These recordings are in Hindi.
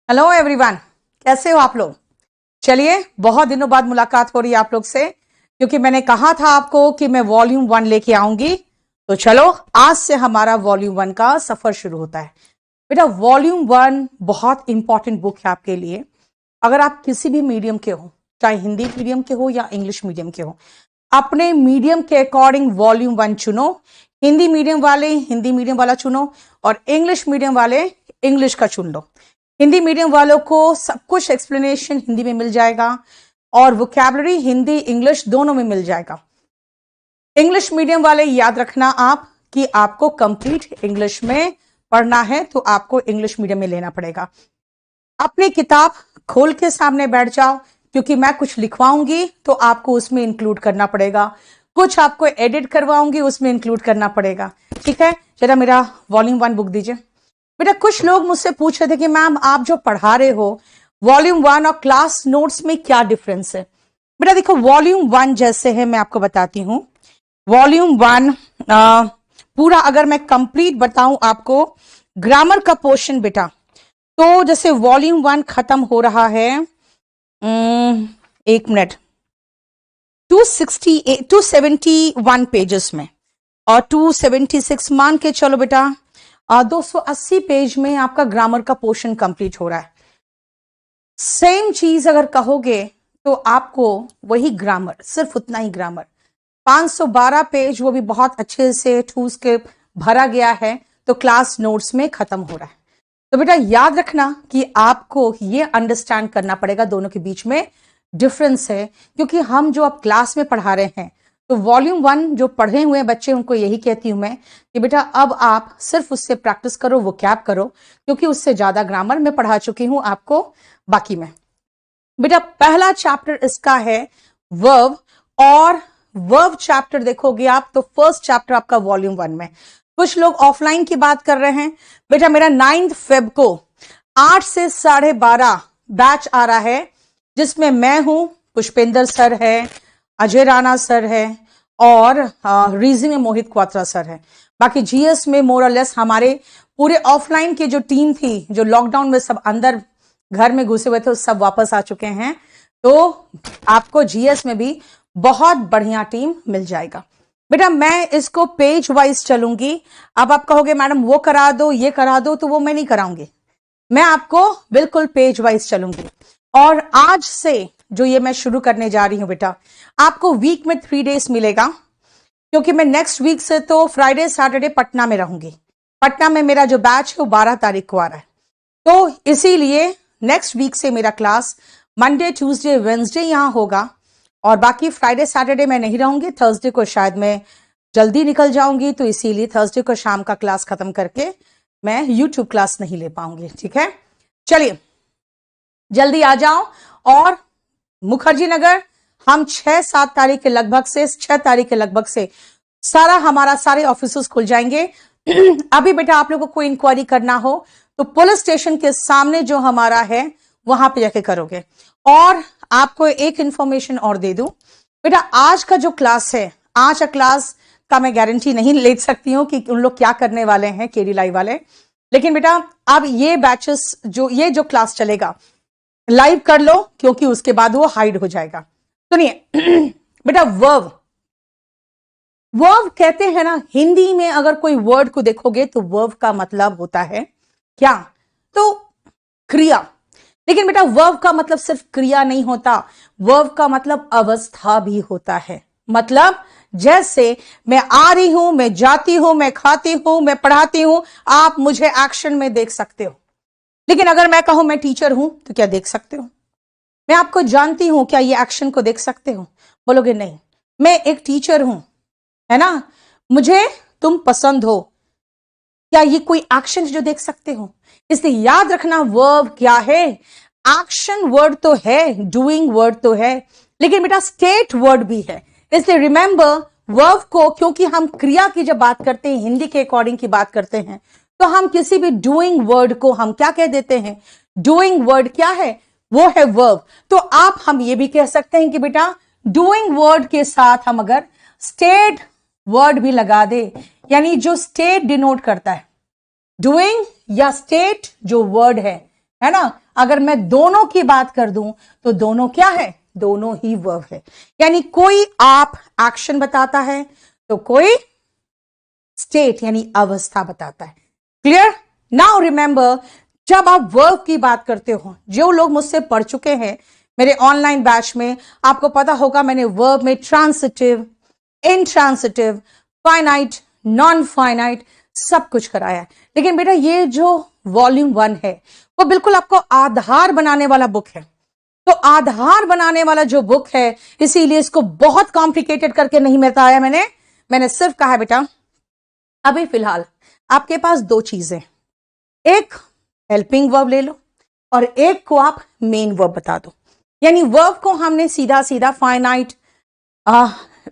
हेलो एवरीवन, कैसे हो आप लोग। चलिए, बहुत दिनों बाद मुलाकात हो रही है आप लोग से, क्योंकि मैंने कहा था आपको कि मैं वॉल्यूम 1 लेके आऊंगी। तो चलो, आज से हमारा वॉल्यूम 1 का सफर शुरू होता है। बेटा, वॉल्यूम 1 बहुत इंपॉर्टेंट बुक है आपके लिए। अगर आप किसी भी मीडियम के हो, चाहे हिंदी मीडियम के हो या इंग्लिश मीडियम के हो, अपने मीडियम के अकॉर्डिंग वॉल्यूम 1 चुनो। हिंदी मीडियम वाले हिंदी मीडियम वाला चुनो, और इंग्लिश मीडियम वाले इंग्लिश का चुन लो। हिंदी मीडियम वालों को सब कुछ एक्सप्लेनेशन हिंदी में मिल जाएगा, और वोकैबुलरी हिंदी इंग्लिश दोनों में मिल जाएगा। इंग्लिश मीडियम वाले याद रखना आप कि आपको कंप्लीट इंग्लिश में पढ़ना है, तो आपको इंग्लिश मीडियम में लेना पड़ेगा। अपनी किताब खोल के सामने बैठ जाओ, क्योंकि मैं कुछ लिखवाऊंगी तो आपको उसमें इंक्लूड करना पड़ेगा, कुछ आपको एडिट करवाऊंगी उसमें इंक्लूड करना पड़ेगा। ठीक है, जरा मेरा वॉल्यूम 1 बुक दीजिए। बेटा, कुछ लोग मुझसे पूछ रहे थे कि मैम आप जो पढ़ा रहे हो वॉल्यूम 1 और क्लास नोट्स में क्या डिफरेंस है। बेटा देखो, वॉल्यूम 1 जैसे है, मैं आपको बताती हूं। वॉल्यूम 1 पूरा अगर मैं कंप्लीट बताऊं आपको, ग्रामर का पोर्शन बेटा, तो जैसे वॉल्यूम 1 खत्म हो रहा है, एक मिनट, 271 पेजेस में, और 276 मान के चलो बेटा, 280 पेज में आपका ग्रामर का पोर्शन कंप्लीट हो रहा है। सेम चीज अगर कहोगे तो आपको वही ग्रामर, सिर्फ उतना ही ग्रामर, 512 पेज, वो भी बहुत अच्छे से ठूस के भरा गया है, तो क्लास नोट्स में खत्म हो रहा है। तो बेटा याद रखना कि आपको ये अंडरस्टैंड करना पड़ेगा, दोनों के बीच में डिफरेंस है। क्योंकि हम जो अब क्लास में पढ़ा रहे हैं, तो वॉल्यूम 1 जो पढ़े हुए बच्चे, उनको यही कहती हूं मैं कि बेटा अब आप सिर्फ उससे प्रैक्टिस करो, वो कैप करो, क्योंकि उससे ज्यादा ग्रामर में पढ़ा चुकी हूं आपको बाकी में। बेटा पहला चैप्टर इसका है वर्ब, और वर्ब चैप्टर देखोगे आप तो फर्स्ट चैप्टर आपका वॉल्यूम 1 में। कुछ लोग ऑफलाइन की बात कर रहे हैं। बेटा मेरा 9 फेब को 8 से 12:30 बैच आ रहा है, जिसमें मैं हूं, पुष्पेंद्र सर है, अजय राणा सर है, और रीजनिंग में मोहित क्वात्रा सर है। बाकी जीएस में मोर और लेस हमारे पूरे ऑफलाइन की जो टीम थी, जो लॉकडाउन में सब अंदर घर में घुसे हुए थे, सब वापस आ चुके हैं। तो आपको जीएस में भी बहुत बढ़िया टीम मिल जाएगा। बेटा मैं इसको पेज वाइज चलूंगी। अब आप कहोगे मैडम वो करा दो, ये करा दो, तो वो मैं नहीं कराऊंगी, मैं आपको बिल्कुल पेज वाइज चलूंगी। और आज से जो ये मैं शुरू करने जा रही हूं बेटा, आपको वीक में 3 डेज मिलेगा, क्योंकि मैं नेक्स्ट वीक से तो फ्राइडे सैटरडे पटना में रहूंगी। पटना में मेरा जो बैच है वो 12 तारीख को आ रहा है, तो इसीलिए नेक्स्ट वीक से मेरा क्लास मंडे ट्यूसडे वेंसडे यहां होगा, और बाकी फ्राइडे सैटरडे मैं नहीं रहूंगी। थर्सडे को शायद मैं जल्दी निकल जाऊंगी, तो इसीलिए थर्सडे को शाम का क्लास खत्म करके मैं यूट्यूब क्लास नहीं ले पाऊंगी। ठीक है, चलिए जल्दी आ जाओ। और मुखर्जी नगर हम 6-7 तारीख के लगभग से, 6 तारीख के लगभग से सारे ऑफिस खुल जाएंगे। अभी बेटा आप लोगों को कोई इंक्वायरी करना हो तो पुलिस स्टेशन के सामने जो हमारा है वहां पे जाके करोगे। और आपको एक इंफॉर्मेशन और दे दूं बेटा, आज का जो क्लास है, आज का क्लास का मैं गारंटी नहीं ले सकती हूं कि उन लोग क्या करने वाले हैं केडी लाइव वाले, लेकिन बेटा अब ये बैचेस ये जो क्लास चलेगा लाइव कर लो, क्योंकि उसके बाद वो हाइड हो जाएगा। सुनिए बेटा, वर्ब कहते हैं ना, हिंदी में अगर कोई वर्ड को देखोगे तो वर्ब का मतलब होता है क्या, तो क्रिया। लेकिन बेटा वर्ब का मतलब सिर्फ क्रिया नहीं होता, वर्ब का मतलब अवस्था भी होता है। मतलब जैसे मैं आ रही हूं, मैं जाती हूं, मैं खाती हूं, मैं पढ़ाती हूं, आप मुझे एक्शन में देख सकते हो। लेकिन अगर मैं कहूं मैं टीचर हूं, तो क्या देख सकते हो? मैं आपको जानती हूं, क्या ये एक्शन को देख सकते हो? बोलोगे नहीं, मैं एक टीचर हूं, है ना, मुझे तुम पसंद हो, क्या ये कोई एक्शन जो देख सकते हो? इसलिए याद रखना, वर्ब क्या है? एक्शन वर्ड तो है, डूइंग वर्ड तो है, लेकिन बेटा स्टेट वर्ड भी है। इसलिए रिमेंबर, वर्ब को, क्योंकि हम क्रिया की जब बात करते हैं, हिंदी के अकॉर्डिंग की बात करते हैं, तो हम किसी भी डूइंग वर्ड को हम क्या कह देते हैं? डूइंग वर्ड क्या है? वो है वर्ब। तो आप हम ये भी कह सकते हैं कि बेटा डूइंग वर्ड के साथ हम अगर स्टेट वर्ड भी लगा दे, यानी जो स्टेट डिनोट करता है, डूइंग या स्टेट जो वर्ड है ना, अगर मैं दोनों की बात कर दूं तो दोनों क्या है, दोनों ही वर्ब है। यानी कोई आप एक्शन बताता है तो कोई स्टेट यानी अवस्था बताता है। क्लियर? नाउ रिमेंबर, जब आप वर्ब की बात करते हो, जो लोग मुझसे पढ़ चुके हैं मेरे ऑनलाइन बैच में, आपको पता होगा मैंने वर्ब में transitive, intransitive, finite, non finite सब कुछ कराया है। लेकिन बेटा ये जो वॉल्यूम 1 है वो बिल्कुल आपको आधार बनाने वाला बुक है। तो आधार बनाने वाला जो बुक है, इसीलिए इसको बहुत कॉम्प्लिकेटेड करके नहीं बताया मैंने सिर्फ कहा है बेटा अभी फिलहाल आपके पास दो चीजें, एक हेल्पिंग वर्ब ले लो और एक को आप मेन वर्ब बता दो। यानी वर्ब को हमने सीधा सीधा फाइनाइट,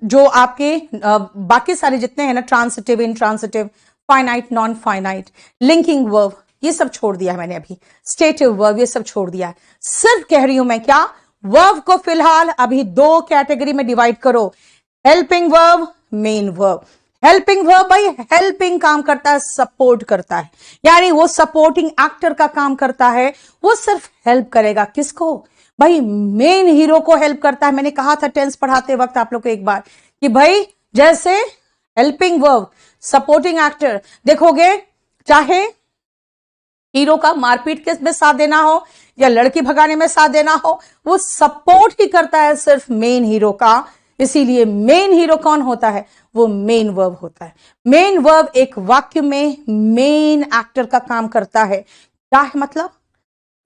जो आपके बाकी सारे जितने हैं ना, transitive, intransitive, finite, non finite, linking verb, ये सब छोड़ दिया है मैंने अभी, स्टेटिव वर्ब ये सब छोड़ दिया है। सिर्फ कह रही हूं मैं क्या, वर्ब को फिलहाल अभी दो कैटेगरी में डिवाइड करो, helping verb, main verb. Helping verb भाई हेल्पिंग काम करता है, सपोर्ट करता है, यानी वो सपोर्टिंग एक्टर का काम करता है, वो सिर्फ हेल्प करेगा। किसको भाई, मेन हीरो को हेल्प करता है। मैंने कहा था टेंस पढ़ाते वक्त आप लोग को एक बार कि भाई जैसे हेल्पिंग वर्ब, सपोर्टिंग एक्टर, देखोगे चाहे हीरो का मारपीट के में साथ देना हो या लड़की भगाने में साथ देना हो, वो सपोर्ट ही करता है सिर्फ मेन हीरो का। इसीलिए मेन हीरो कौन होता है, वो मेन वर्ब होता है। मेन वर्ब एक वाक्य में मेन एक्टर का काम करता है। क्या है मतलब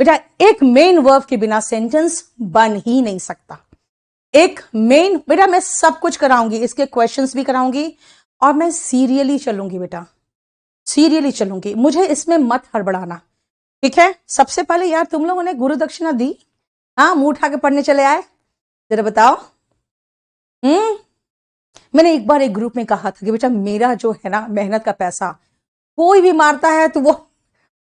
बेटा, एक मेन वर्ब के बिना सेंटेंस बन ही नहीं सकता। एक मेन, बेटा मैं सब कुछ कराऊंगी, इसके क्वेश्चंस भी कराऊंगी और मैं सीरियली चलूंगी बेटा, सीरियली चलूंगी, मुझे इसमें मत हड़बड़ाना, ठीक है। सबसे पहले यार तुम लोगों ने गुरु दक्षिणा दी, हाँ मुंह उठा के पढ़ने चले आए, जरा बताओ। मैंने एक बार एक ग्रुप में कहा था कि बेटा मेरा जो है ना मेहनत का पैसा कोई भी मारता है तो वो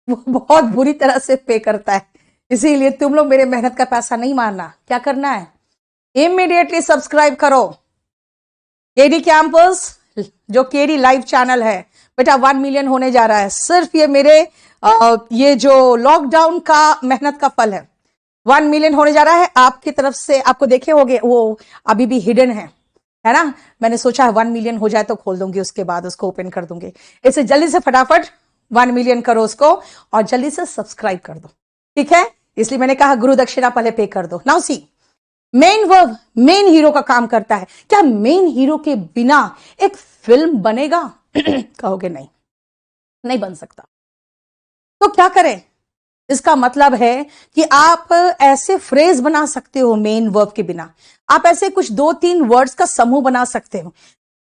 बहुत बुरी तरह से पे करता है, इसीलिए तुम लोग मेरे मेहनत का पैसा नहीं मारना। क्या करना है, इमीडिएटली सब्सक्राइब करो केडी कैंपस, जो केडी लाइव चैनल है बेटा 1 मिलियन होने जा रहा है। सिर्फ ये मेरे ये जो लॉकडाउन का मेहनत का फल है, 1 मिलियन होने जा रहा है आपकी तरफ से। आपको देखे होंगे वो अभी भी हिडन है ना, मैंने सोचा 1 मिलियन हो जाए तो खोल दूंगी, उसके बाद उसको ओपन कर दूंगी। इसे जल्दी से फटाफट 1 मिलियन करो उसको और जल्दी से सब्सक्राइब कर दो, ठीक है। इसलिए मैंने कहा गुरु दक्षिणा पहले पे कर दो। Now see, main verb main hero का काम करता है। क्या मेन हीरो के बिना एक फिल्म बनेगा? कहोगे नहीं, नहीं बन सकता। तो क्या करें? इसका मतलब है कि आप ऐसे फ्रेज बना सकते हो मेन वर्ब के बिना, आप ऐसे कुछ 2-3 वर्ड्स का समूह बना सकते हो,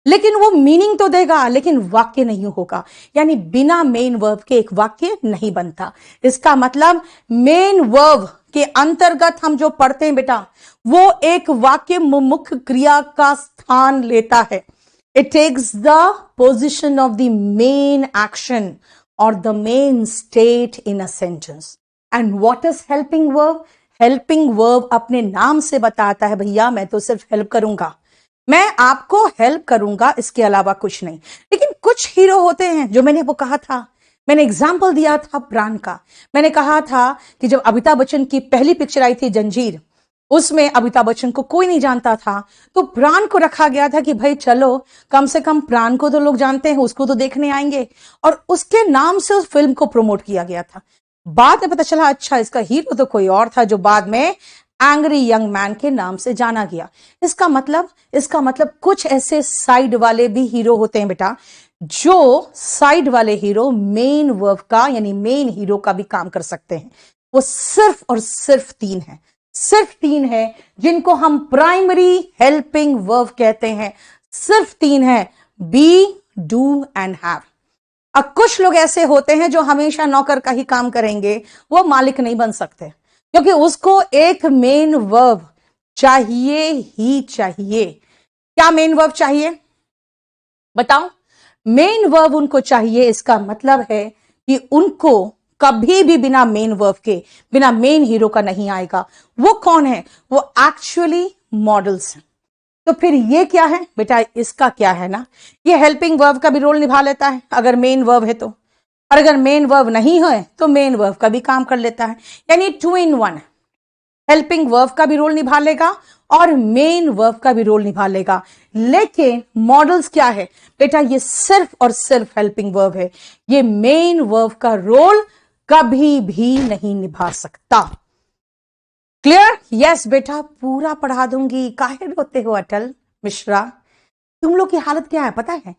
लेकिन वो मीनिंग तो देगा लेकिन वाक्य नहीं होगा। यानी बिना मेन वर्ब के एक वाक्य नहीं बनता। इसका मतलब मेन वर्ब के अंतर्गत हम जो पढ़ते हैं बेटा, वो एक वाक्य मुख्य क्रिया का स्थान लेता है। It takes the position of the main action or the main state in a sentence. And what is helping verb? Helping verb अपने नाम से बताता है भैया मैं तो सिर्फ हेल्प करूंगा, मैं आपको हेल्प करूंगा, इसके अलावा कुछ नहीं। लेकिन कुछ हीरो होते हैं जो मैंने वो कहा था, मैंने एग्जाम्पल दिया था प्राण का। मैंने कहा था कि जब अमिताभ बच्चन की पहली पिक्चर आई थी जंजीर, उसमें अमिताभ बच्चन को कोई नहीं जानता था, तो प्राण को रखा गया था कि भाई चलो कम से कम प्राण को तो लोग जानते हैं, उसको तो देखने आएंगे, और उसके नाम से उस फिल्म को प्रमोट किया गया था। बाद में पता चला अच्छा इसका हीरो तो कोई और था, जो बाद में एंग्री यंग मैन के नाम से जाना गया। इसका मतलब कुछ ऐसे साइड वाले भी हीरो होते हैं बेटा, जो साइड वाले हीरो मेन वर्ब का यानी मेन हीरो का भी काम कर सकते हैं। वो सिर्फ और सिर्फ 3 है, सिर्फ 3 है जिनको हम प्राइमरी हेल्पिंग वर्ब कहते हैं। सिर्फ 3 है, बी, डू एंड हैव। अब कुछ लोग ऐसे होते हैं जो हमेशा नौकर का ही काम करेंगे, वो मालिक नहीं बन सकते, क्योंकि उसको एक मेन वर्ब चाहिए ही चाहिए। क्या मेन वर्ब चाहिए बताओ? मेन वर्ब उनको चाहिए। इसका मतलब है कि उनको कभी भी बिना मेन वर्ब के, बिना मेन हीरो का नहीं आएगा। वो कौन है? वो एक्चुअली मॉडल्स हैं। तो फिर ये क्या है बेटा? इसका क्या है ना, ये हेल्पिंग वर्ब का भी रोल निभा लेता है अगर मेन वर्ब है तो। और अगर मेन वर्ब नहीं है तो मेन वर्ब का भी काम कर लेता है, यानी 2 in 1, हेल्पिंग वर्ब का भी रोल निभा लेगा और मेन वर्ब का भी रोल निभा लेगा। लेकिन मॉडल्स क्या है बेटा, ये सिर्फ और सिर्फ हेल्पिंग वर्ब है, ये मेन वर्ब का रोल कभी भी नहीं निभा सकता। क्लियर? यस बेटा, पूरा पढ़ा दूंगी, काहे रोते हो अटल मिश्रा? तुम लोग की हालत क्या है पता है,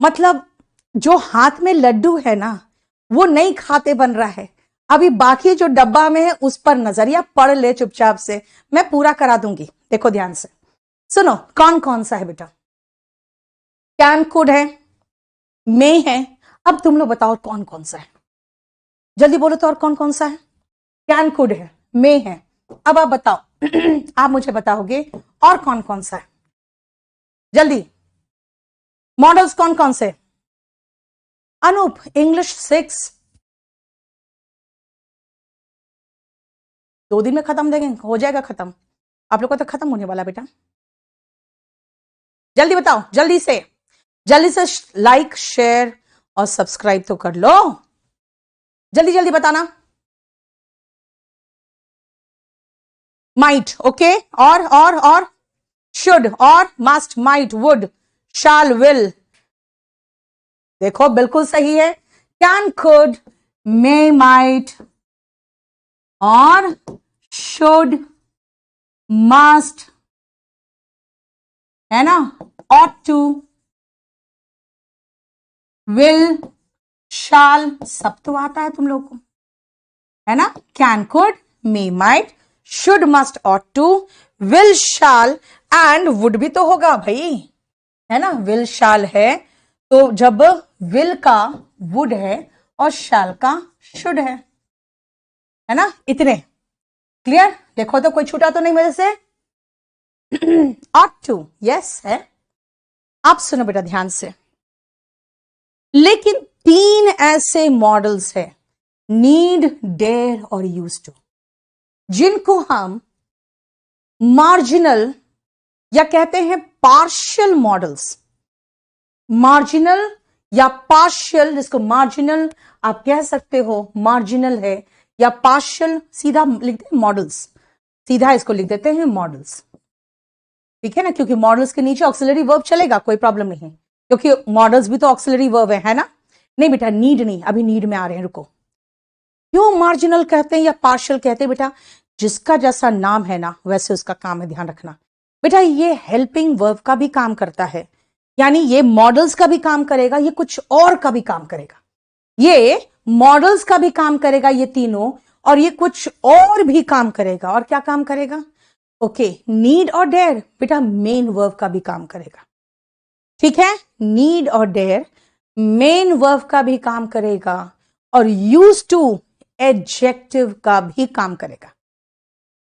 मतलब जो हाथ में लड्डू है ना वो नहीं खाते बन रहा है, अभी बाकी जो डब्बा में है उस पर नजरिया पढ़ ले चुपचाप से, मैं पूरा करा दूंगी। देखो ध्यान से सुनो, कौन कौन सा है बेटा? कैन कुड है, मे है, अब तुम लोग बताओ कौन कौन सा है, जल्दी बोलो तो, और कौन कौन सा है? कैन कुड है, मे है, अब आप बताओ आप मुझे बताओगे और कौन कौन सा है, जल्दी। मॉडल्स कौन कौन से? अनूप, इंग्लिश 6 2 दिन में खत्म, देंगे हो जाएगा खत्म, आप लोग को तो खत्म होने वाला बेटा। जल्दी बताओ, जल्दी से लाइक शेयर और सब्सक्राइब तो कर लो, जल्दी जल्दी बताना। माइट, ओके, और शुड, और must, might, would, shall, will, देखो बिल्कुल सही है। कैन, कुड, मे, माइट और शुड, मस्ट, है ना, ought to, will, shall, सब तो आता है तुम लोग को, है ना? Can, could, may, might, should, must, ought to, will, shall and would भी तो होगा भाई, है ना? will, shall है तो जब will का would है और shall का should है ना? इतने क्लियर? देखो तो कोई छूटा तो नहीं मेरे से? ought to, यस है। आप सुनो बेटा ध्यान से, लेकिन 3 ऐसे मॉडल्स है, नीड, डेयर और यूज टू, जिनको हम मार्जिनल या कहते हैं पार्शियल मॉडल्स, मार्जिनल या पार्शियल, जिसको मार्जिनल आप कह सकते हो, मार्जिनल है या पार्शियल, सीधा लिखते हैं मॉडल्स, सीधा इसको लिख देते हैं मॉडल्स, ठीक है ना? क्योंकि मॉडल्स के नीचे ऑक्सिलरी वर्ब चलेगा, कोई प्रॉब्लम नहीं है, क्योंकि मॉडल्स भी तो ऑक्सिलरी वर्ब है ना? नहीं बेटा, नीड नहीं, अभी नीड में आ रहे हैं, रुको। क्यों मार्जिनल कहते हैं या पार्शियल कहते हैं बेटा? जिसका जैसा नाम है ना वैसे उसका काम है, ध्यान रखना बेटा। ये हेल्पिंग वर्ब का भी काम करता है, यानी ये मॉडल्स का भी काम करेगा, ये कुछ और का भी काम करेगा, ये मॉडल्स का भी काम करेगा ये तीनों, और ये कुछ और भी काम करेगा। और क्या काम करेगा? ओके, नीड और डेयर बेटा मेन वर्ब का भी काम करेगा, ठीक है? नीड और डेयर मेन वर्ब का भी काम करेगा, और यूज टू एडजेक्टिव का भी काम करेगा,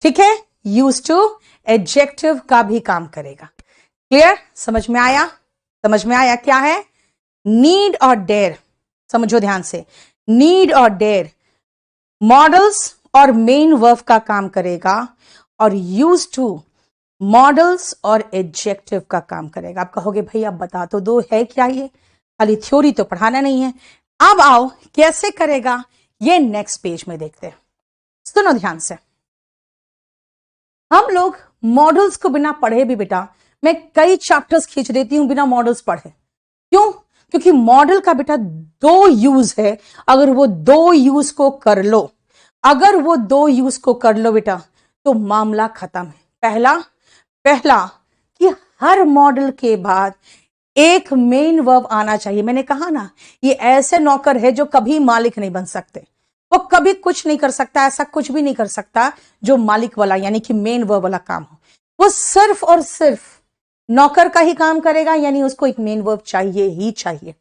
ठीक है? यूज टू एडजेक्टिव का भी काम करेगा। क्लियर? समझ में आया? समझ में आया क्या है? नीड और डेयर, समझो ध्यान से, नीड और डेयर मॉडल्स और मेन वर्ब का काम करेगा, और यूज टू मॉडल्स और एडजेक्टिव का काम करेगा। आप कहोगे भाई अब बता तो दो, है क्या ये? खाली थ्योरी तो पढ़ाना नहीं है। अब आओ कैसे करेगा ये नेक्स्ट पेज में देखते हैं। सुनो ध्यान से, हम लोग मॉडल्स को बिना पढ़े भी बेटा, मैं कई चैप्टर्स खींच देती हूं बिना मॉडल्स पढ़े। क्यों? क्योंकि मॉडल का बेटा 2 यूज है, अगर वो 2 यूज को कर लो, अगर वो 2 यूज को कर लो बेटा तो मामला खत्म है। पहला कि हर मॉडल के बाद एक मेन वर्ब आना चाहिए। मैंने कहा ना, ये ऐसे नौकर है जो कभी मालिक नहीं बन सकते, वो कभी कुछ नहीं कर सकता, ऐसा कुछ भी नहीं कर सकता जो मालिक वाला यानी कि मेन वर्ब वाला काम हो। वो सिर्फ और सिर्फ नौकर का ही काम करेगा, यानी उसको एक मेन वर्ब चाहिए ही चाहिए।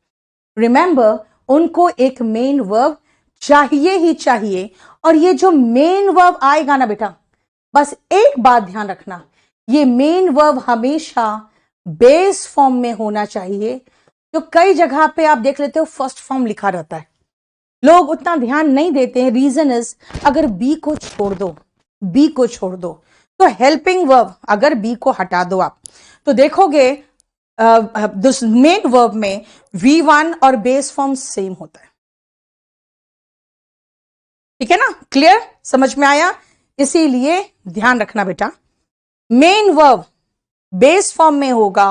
रिमेंबर, उनको एक मेन वर्ब चाहिए ही चाहिए। और ये जो मेन वर्ब आएगा ना बेटा, बस एक बात ध्यान रखना, ये मेन वर्ब हमेशा बेस फॉर्म में होना चाहिए। तो कई जगह पे आप देख लेते हो फर्स्ट फॉर्म लिखा रहता है, लोग उतना ध्यान नहीं देते हैं। रीजन इज, अगर बी को छोड़ दो, बी को छोड़ दो तो हेल्पिंग वर्ब, अगर बी को हटा दो आप तो देखोगे मेन वर्ब में V1 और बेस फॉर्म सेम होता है। ठीक है ना, क्लियर, समझ में आया। इसीलिए ध्यान रखना बेटा, मेन वर्ब बेस फॉर्म में होगा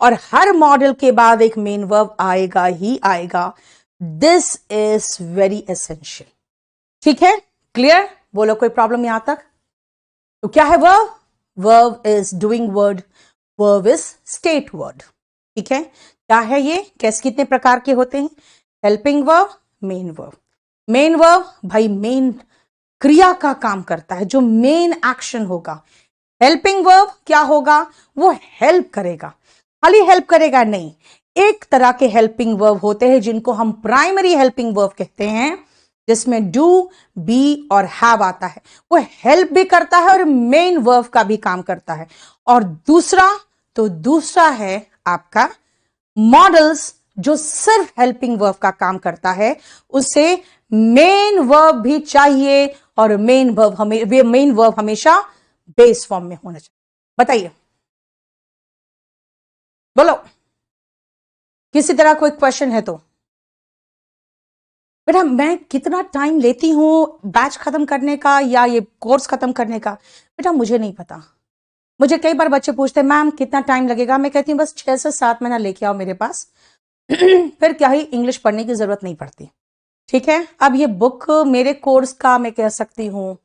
और हर मॉडल के बाद एक मेन वर्ब आएगा ही आएगा। This is very essential. ठीक है, क्लियर, बोलो कोई प्रॉब्लम यहां तक। तो क्या है verb? Verb is doing word, verb is state word. ठीक है, क्या है ये, कैसे, कितने प्रकार के होते हैं? Helping verb, main verb. Main verb भाई मेन क्रिया का काम करता है, जो मेन एक्शन होगा। हेल्पिंग वर्ब क्या होगा? वो हेल्प करेगा, खाली हेल्प करेगा नहीं। एक तरह के हेल्पिंग वर्ब होते हैं जिनको हम प्राइमरी हेल्पिंग वर्ब कहते हैं, जिसमें डू, बी और हैव आता है। वो हेल्प भी करता है और मेन वर्ब का भी काम करता है। और दूसरा है आपका मॉडल्स, जो सिर्फ हेल्पिंग वर्ब का काम करता है, उसे मेन वर्ब भी चाहिए और मेन वर्ब हमेशा बेस फॉर्म में होना चाहिए। बताइए, बोलो, किसी तरह कोई क्वेश्चन है तो। बेटा मैं कितना टाइम लेती हूं बैच खत्म करने का या ये कोर्स खत्म करने का, बेटा मुझे नहीं पता। मुझे कई बार बच्चे पूछते हैं मैम कितना टाइम लगेगा, मैं कहती हूँ बस 6 से 7 महीना लेके आओ मेरे पास फिर क्या ही इंग्लिश पढ़ने की जरूरत नहीं पड़ती। ठीक है, अब ये बुक मेरे कोर्स का मैं कह सकती हूँ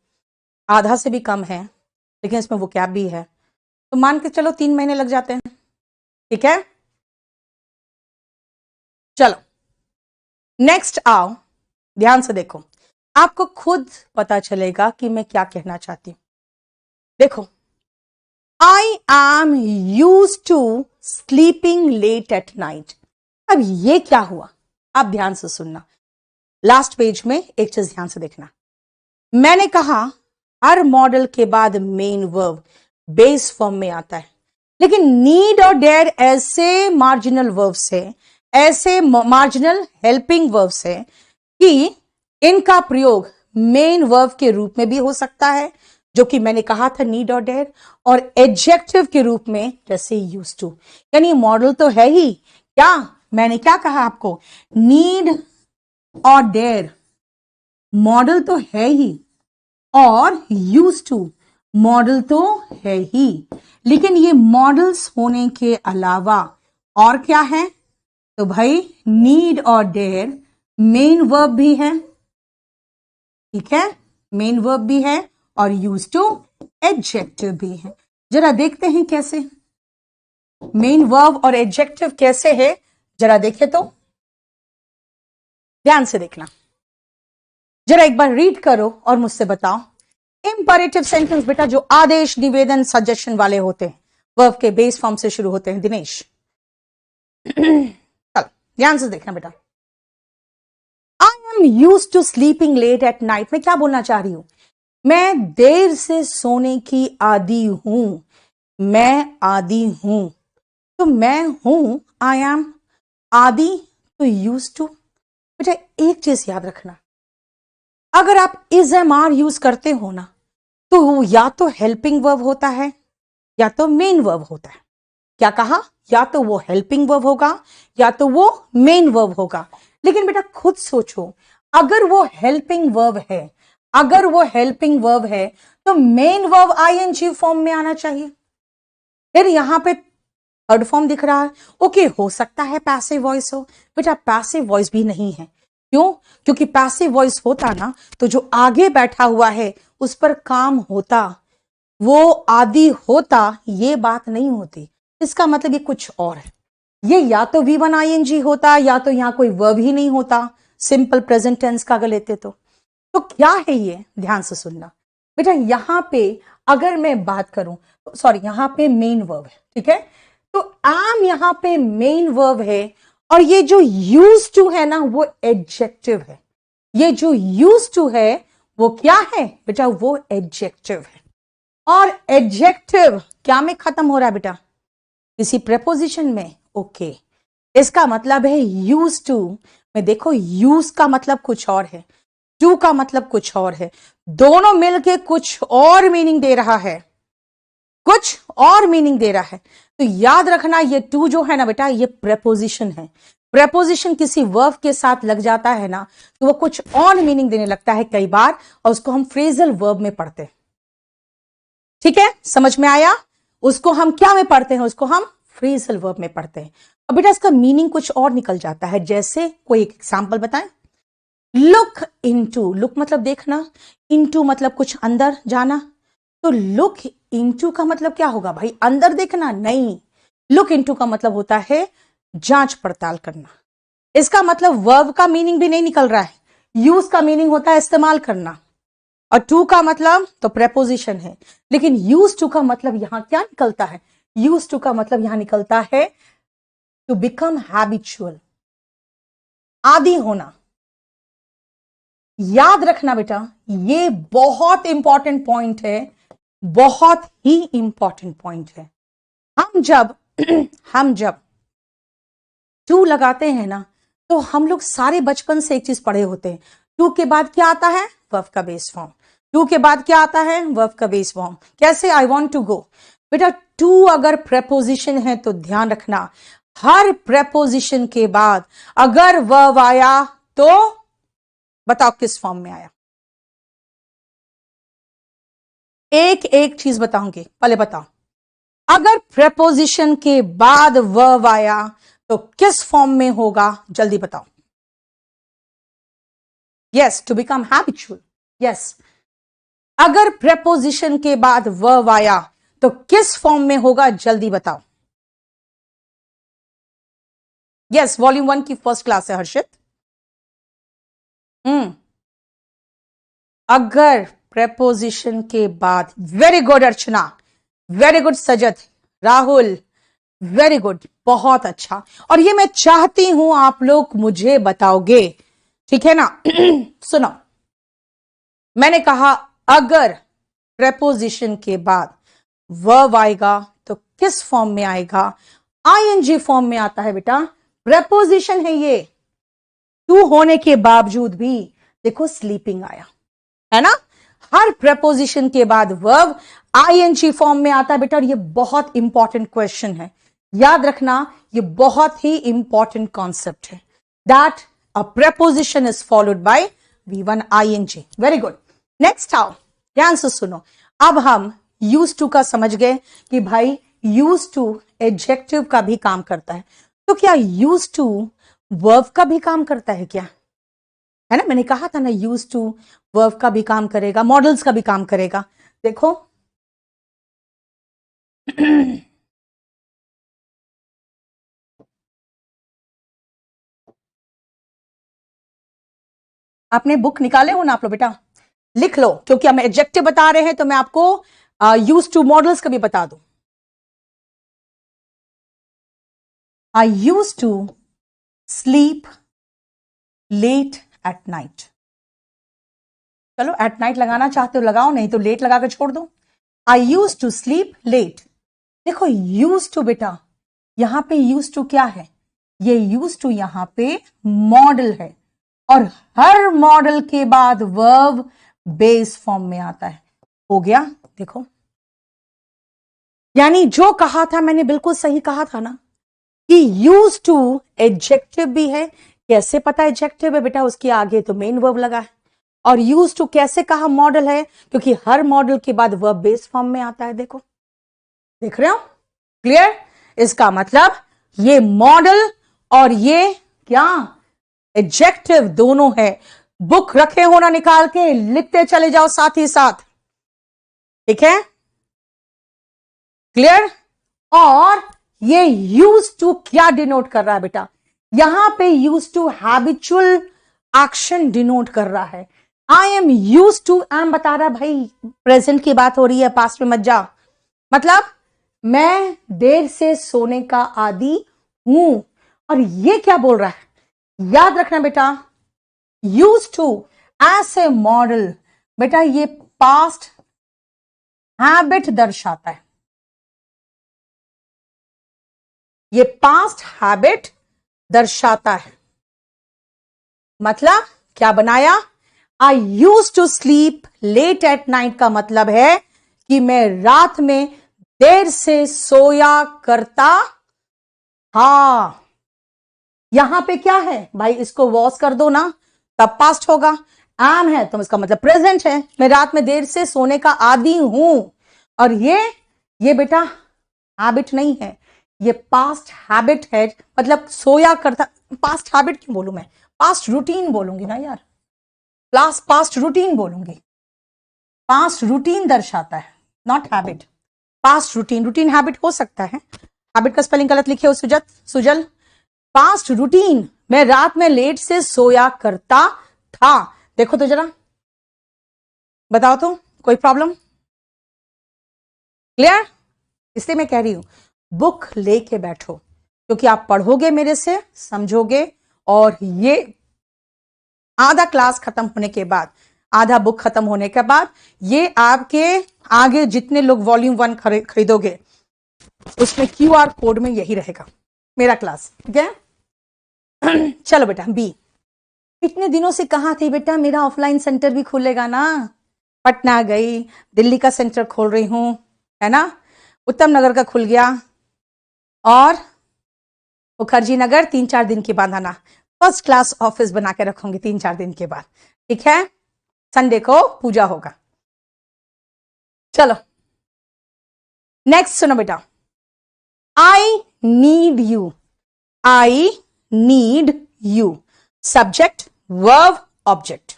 आधा से भी कम है, लेकिन इसमें वो कैब भी है, तो मान के चलो 3 महीने लग जाते हैं। ठीक है, चलो नेक्स्ट आओ, ध्यान से देखो, आपको खुद पता चलेगा कि मैं क्या कहना चाहती हूं। देखो, I am use to sleeping late at night. अब ये क्या हुआ, आप ध्यान से सुनना, लास्ट पेज में एक चीज ध्यान से देखना। मैंने कहा हर मॉडल के बाद मेन वर्ब बेस फॉर्म में आता है, लेकिन नीड और डेयर ऐसे मार्जिनल वर्ब्स है, ऐसे मार्जिनल हेल्पिंग वर्ब्स है कि इनका प्रयोग मेन वर्ब के रूप में भी हो सकता है, जो कि मैंने कहा था नीड और डेयर, और एडजेक्टिव के रूप में जैसे यूज टू। यानी मॉडल तो है ही क्या, मैंने क्या कहा आपको, नीड और डेयर मॉडल तो है ही, और यूज टू मॉडल तो है ही, लेकिन ये मॉडल्स होने के अलावा और क्या है, तो भाई नीड और डेयर मेन वर्ब भी है। ठीक है, मेन वर्ब भी है और यूज टू एडजेक्टिव भी है। जरा देखते हैं कैसे मेन वर्ब और एडजेक्टिव कैसे है, जरा देखे तो, ध्यान से देखना, जरा एक बार रीड करो और मुझसे बताओ। इंपरेटिव सेंटेंस बेटा जो आदेश, निवेदन, सजेशन वाले होते हैं, वर्ब के बेस फॉर्म से शुरू होते हैं। दिनेश चल ध्यान से देखना बेटा, I am use to sleeping late at night. मैं क्या बोलना चाह रही हूं, मैं देर से सोने की आदी हूं, मैं आदी हूं, तो मैं हूं, आई एम, आदि तो यूज टू। बेटा एक चीज याद रखना, अगर आप इज एम आर यूज करते हो ना, तो या तो हेल्पिंग वर्ब होता है या तो मेन वर्ब होता है। क्या कहा, या तो वो हेल्पिंग वर्ब होगा या तो वो मेन वर्ब होगा। लेकिन बेटा खुद सोचो, अगर वो हेल्पिंग वर्ब है, अगर वो हेल्पिंग वर्ब है तो मेन वर्ब आईएनजी फॉर्म में आना चाहिए। फिर यहां पे थर्ड फॉर्म दिख रहा है, ओके हो सकता है पैसिव वॉइस हो, बेटा पैसिव वॉइस भी नहीं है। क्यों? क्योंकि पैसिव वॉइस होता ना तो जो आगे बैठा हुआ है उस पर काम होता, वो आदि होता, ये बात नहीं होती। इसका मतलब ये कुछ और है, ये या तो V1 ING होता या तो यहां कोई वर्ब ही नहीं होता, सिंपल प्रेजेंट टेंस का अगर लेते तो क्या है ये, ध्यान से सुनना बेटा। यहां पे अगर मैं बात करूं, सॉरी यहां पे मेन वर्ब है, ठीक है, तो एम यहां पे मेन वर्ब है और ये जो यूज टू है ना वो एडजेक्टिव है। ये जो यूज टू है वो क्या है बेटा, वो एडजेक्टिव है। और एडजेक्टिव क्या में खत्म हो रहा है बेटा, किसी प्रेपोजिशन में। ओके, इसका मतलब है यूज टू में, देखो यूज का मतलब कुछ और है, टू का मतलब कुछ और है, दोनों मिलके कुछ और मीनिंग दे रहा है, कुछ और मीनिंग दे रहा है। तो याद रखना ये टू जो है ना बेटा ये प्रेपोजिशन है, प्रेपोजिशन किसी वर्ब के साथ लग जाता है ना तो वो कुछ और मीनिंग देने लगता है कई बार, और उसको हम फ्रेजल वर्ब में पढ़ते हैं। ठीक है, समझ में आया? उसको हम क्या में पढ़ते हैं? उसको हम फ्रेजल वर्ब में पढ़ते हैं। अब बेटा इसका मीनिंग कुछ और निकल जाता है। जैसे कोई एक एग्जांपल बताएं। लुक इनटू, लुक मतलब देखना, इनटू मतलब कुछ अंदर जाना। तो लुक इनटू का मतलब क्या होगा भाई? अंदर देखना नहीं। लुक इनटू का मतलब होता है जांच पड़ताल करना। इसका मतलब वर्ब का मीनिंग भी नहीं निकल रहा है, यूज का मीनिंग होता है इस्तेमाल करना, और टू का मतलब तो प्रेपोजिशन है। लेकिन यूज टू का मतलब यहां क्या निकलता है? यूज टू का मतलब यहां निकलता है टू बिकम हैबिचुअल, आदी होना। याद रखना बेटा, ये बहुत इंपॉर्टेंट पॉइंट है, बहुत ही इंपॉर्टेंट पॉइंट है। हम जब टू लगाते हैं ना तो हम लोग सारे बचपन से एक चीज पढ़े होते हैं, टू के बाद क्या आता है? वर्ब का बेस फॉर्म। टू के बाद क्या आता है? वर्ब का बेस फॉर्म। कैसे? I want to go. बेटा टू अगर प्रेपोजिशन है तो ध्यान रखना, हर प्रेपोजिशन के बाद अगर वर्ब आया तो बताओ किस फॉर्म में आया? एक एक चीज बताऊंगी, पहले बताओ, अगर प्रेपोजिशन के बाद वर्ब आया तो किस फॉर्म में होगा? जल्दी बताओ। Yes, to become habitual. Yes, अगर प्रेपोजिशन के बाद वर्ब आया तो किस फॉर्म में होगा? जल्दी बताओ। यस, वॉल्यूम 1 की फर्स्ट क्लास है हर्षित। अगर प्रेपोजिशन के बाद, very good Archana, very good Sajat, Rahul, very good, बहुत अच्छा। और ये मैं चाहती हूं आप लोग मुझे बताओगे, ठीक है ना? सुनो, मैंने कहा अगर प्रेपोजिशन के बाद वर्ब आएगा तो किस फॉर्म में आएगा? आईएनजी फॉर्म में आता है बेटा। प्रेपोजिशन है ये, टू होने के बावजूद भी देखो स्लीपिंग आया है ना। हर प्रेपोजिशन के बाद वर्ब आईएनजी फॉर्म में आता है बेटा, और ये बहुत इंपॉर्टेंट क्वेश्चन है। याद रखना, ये बहुत ही इंपॉर्टेंट कॉन्सेप्ट है, that a preposition is followed by V1 ING। Very good. Next आओ, ध्यान से सुनो। अब हम यूज टू का समझ गए कि भाई यूज टू एडजेक्टिव का भी काम करता है। तो क्या यूज टू वर्ब का भी काम करता है क्या? है ना, मैंने कहा था ना यूज टू वर्ब का भी काम करेगा, मॉडल्स का भी काम करेगा। देखो आपने बुक निकाले हो ना आप लोग? बेटा लिख लो, क्योंकि हम एडजेक्टिव बता रहे हैं तो मैं आपको यूज टू मॉडल्स का भी बता दूं। I use to sleep late at night. चलो एट नाइट लगाना चाहते हो लगाओ, नहीं तो लेट लगा कर छोड़ दो। आई यूज टू स्लीप लेट। देखो यूज टू बेटा, यहां पे यूज टू क्या है? ये यूज टू यहां पे मॉडल है, और हर मॉडल के बाद वर्ब बेस फॉर्म में आता है। हो गया? देखो, यानी जो कहा था मैंने बिल्कुल सही कहा था ना कि यूज टू एडजेक्टिव भी है। कैसे पता एडजेक्टिव है बेटा? उसके आगे तो मेन वर्ब लगा है। और यूज टू कैसे कहा मॉडल है? क्योंकि हर मॉडल के बाद वर्ब बेस फॉर्म में आता है। देखो, देख रहे हो? क्लियर? इसका मतलब ये मॉडल और ये क्या एडजेक्टिव दोनों है। बुक रखे हो ना, निकाल के लिखते चले जाओ साथ ही साथ, ठीक है? क्लियर? और ये यूज टू क्या डिनोट कर रहा है बेटा? यहां पे use to habitual action denote कर रहा है। I am use to, I am बता रहा भाई प्रेजेंट की बात हो रही है, पास्ट में मत जा। मतलब मैं देर से सोने का आदी हूं। और ये क्या बोल रहा है? याद रखना बेटा, use to as a modal बेटा ये पास्ट हैबिट दर्शाता है। ये पास्ट हैबिट दर्शाता है। मतलब क्या बनाया? I use to sleep late at night का मतलब है कि मैं रात में देर से सोया करता था। यहां पे क्या है भाई, इसको वॉश कर दो ना तब पास्ट होगा। एम है तो इसका मतलब प्रेजेंट है, मैं रात में देर से सोने का आदी हूं। और ये बेटा हैबिट नहीं है, ये पास्ट हैबिट है, मतलब सोया करता। पास्ट हैबिट क्यों बोलूं मैं, पास्ट रूटीन बोलूंगी ना यार, पास्ट रूटीन बोलूंगी। पास्ट रूटीन दर्शाता है, not habit. Past routine, routine habit हो सकता है, हैबिट का स्पेलिंग गलत लिखे हो सुजल। पास्ट रूटीन, मैं रात में लेट से सोया करता था। देखो तो जरा, बताओ तो कोई प्रॉब्लम? क्लियर? इसलिए मैं कह रही हूं बुक लेके बैठो, क्योंकि आप पढ़ोगे मेरे से, समझोगे, और ये आधा क्लास खत्म होने के बाद, आधा बुक खत्म होने के बाद, ये आपके आगे जितने लोग वॉल्यूम 1 खरीदोगे उसमें QR कोड में यही रहेगा मेरा क्लास, ठीक है? चलो बेटा बी, इतने दिनों से कहा थी बेटा मेरा ऑफलाइन सेंटर भी खुलेगा ना, पटना गई, दिल्ली का सेंटर खोल रही हूं, है ना, उत्तम नगर का खुल गया, और मुखर्जी नगर 3-4 दिन के बाद आना, फर्स्ट क्लास ऑफिस बना के रखूंगी 3-4 दिन के बाद, ठीक है? संडे को पूजा होगा। चलो नेक्स्ट सुनो बेटा, I need you, I need you, subject verb object,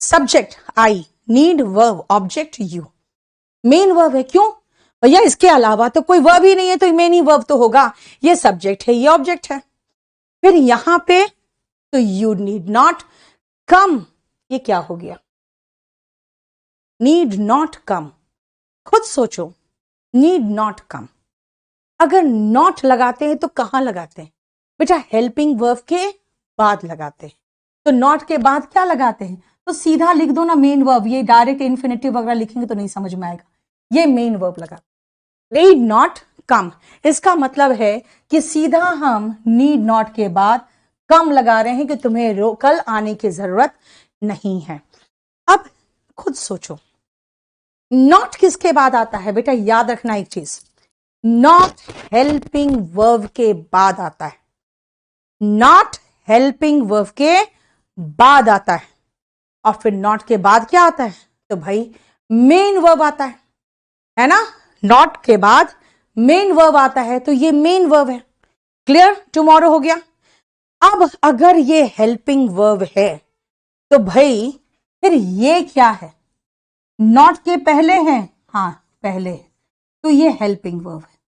subject I, need verb object you, main verb है। क्यों भैया, इसके अलावा तो कोई वर्ब ही नहीं है, तो मेन ही वर्ब तो होगा, ये सब्जेक्ट है, ये ऑब्जेक्ट है। फिर यहां पे तो यू नीड नॉट कम, ये क्या हो गया, नीड नॉट कम, खुद सोचो, नीड नॉट कम। अगर नॉट लगाते हैं तो कहां लगाते हैं बेटा, हेल्पिंग वर्ब के बाद लगाते हैं। तो नॉट के बाद क्या लगाते हैं, तो सीधा लिख दो ना मेन वर्ब, ये डायरेक्ट इन्फिनेटिव वगैरह लिखेंगे तो नहीं समझ में आएगा, ये मेन वर्ब लगा, नीड नॉट कम। इसका मतलब है कि सीधा हम नीड नॉट के बाद कम लगा रहे हैं कि तुम्हें कल आने की जरूरत नहीं है। अब खुद सोचो, नॉट किसके बाद आता है बेटा, याद रखना एक चीज, नॉट हेल्पिंग वर्ब के बाद आता है, नॉट हेल्पिंग वर्ब के बाद आता है। और फिर नॉट के बाद क्या आता है, तो भाई मेन वर्ब आता है ना, नॉट के बाद मेन वर्ब आता है, तो ये मेन वर्ब है। क्लियर? टुमारो हो गया। अब अगर ये हेल्पिंग वर्ब है तो भाई फिर ये क्या है, नॉट के पहले है, हाँ पहले, तो ये हेल्पिंग वर्ब है।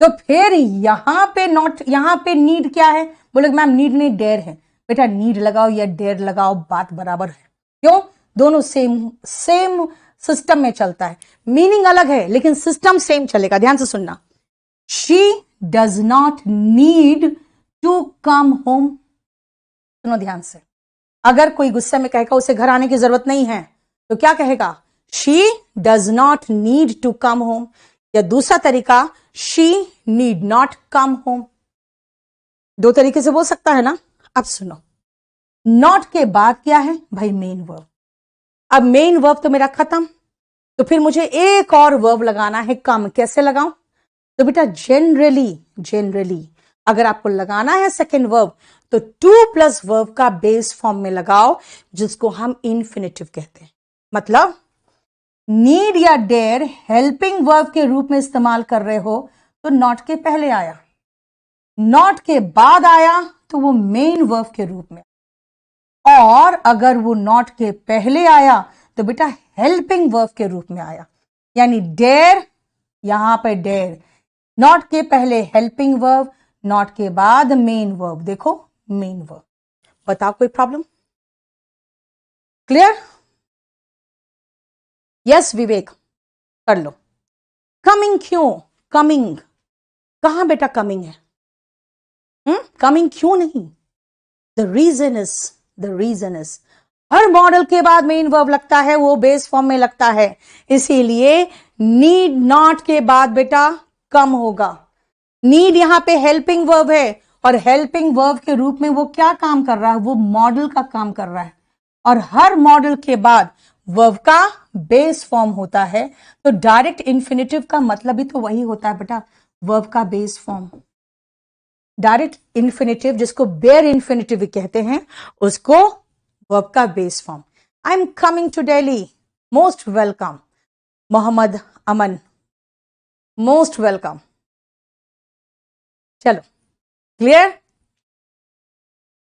तो फिर यहां पे नॉट, यहां पे नीड क्या है, बोले मैम नीड नहीं डेयर है, बेटा नीड लगाओ या डेयर लगाओ बात बराबर है। क्यों? दोनों सेम सिस्टम में चलता है, मीनिंग अलग है लेकिन सिस्टम सेम चलेगा। ध्यान से सुनना, she does not need to come home, सुनो ध्यान से, अगर कोई गुस्से में कहेगा उसे घर आने की जरूरत नहीं है तो क्या कहेगा, she does not need to come home, या दूसरा तरीका, she need not come home. दो तरीके से बोल सकता है ना। अब सुनो, नॉट के बाद क्या है भाई, मेन वर्ब। अब मेन वर्ब तो मेरा खत्म, तो फिर मुझे एक और वर्ब लगाना है, कम। कैसे लगाऊं, तो बेटा जनरली अगर आपको लगाना है सेकेंड वर्ब तो 2+ वर्ब का बेस फॉर्म में लगाओ, जिसको हम इन्फिनेटिव कहते हैं। मतलब नीड या डेयर हेल्पिंग वर्ब के रूप में इस्तेमाल कर रहे हो तो नॉट के पहले आया, नॉट के बाद आया तो वो मेन वर्ब के रूप में, और अगर वो नॉट के पहले आया तो बेटा हेल्पिंग वर्ब के रूप में आया। यानी डेयर, यहां पर डेयर, नॉट के पहले हेल्पिंग वर्ब, नॉट के बाद मेन वर्ब। देखो मेन वर्ब। बताओ कोई प्रॉब्लम? क्लियर? यस विवेक, कर लो। कमिंग क्यों, कमिंग कहां बेटा कमिंग है, कमिंग क्यों नहीं, the reason is her modal के बाद मेन वर्ब लगता है, वो बेस फॉर्म में लगता है, इसीलिए नीड नॉट के बाद बेटा कम होगा। नीड यहां पे हेल्पिंग वर्ब है, और हेल्पिंग वर्ब के रूप में वो क्या काम कर रहा है, वो मॉडल का काम कर रहा है, और हर मॉडल के बाद वर्ब का बेस फॉर्म होता है। तो डायरेक्ट इन्फिनेटिव का मतलब ही तो वही होता है बेटा, वर्ब का बेस फॉर्म। डायरेक्ट इन्फिनेटिव जिसको बेयर इन्फिनेटिव भी कहते हैं, उसको वर्ब का base form. I am coming to Delhi, most welcome. Mohammad Aman, most welcome. चलो, clear?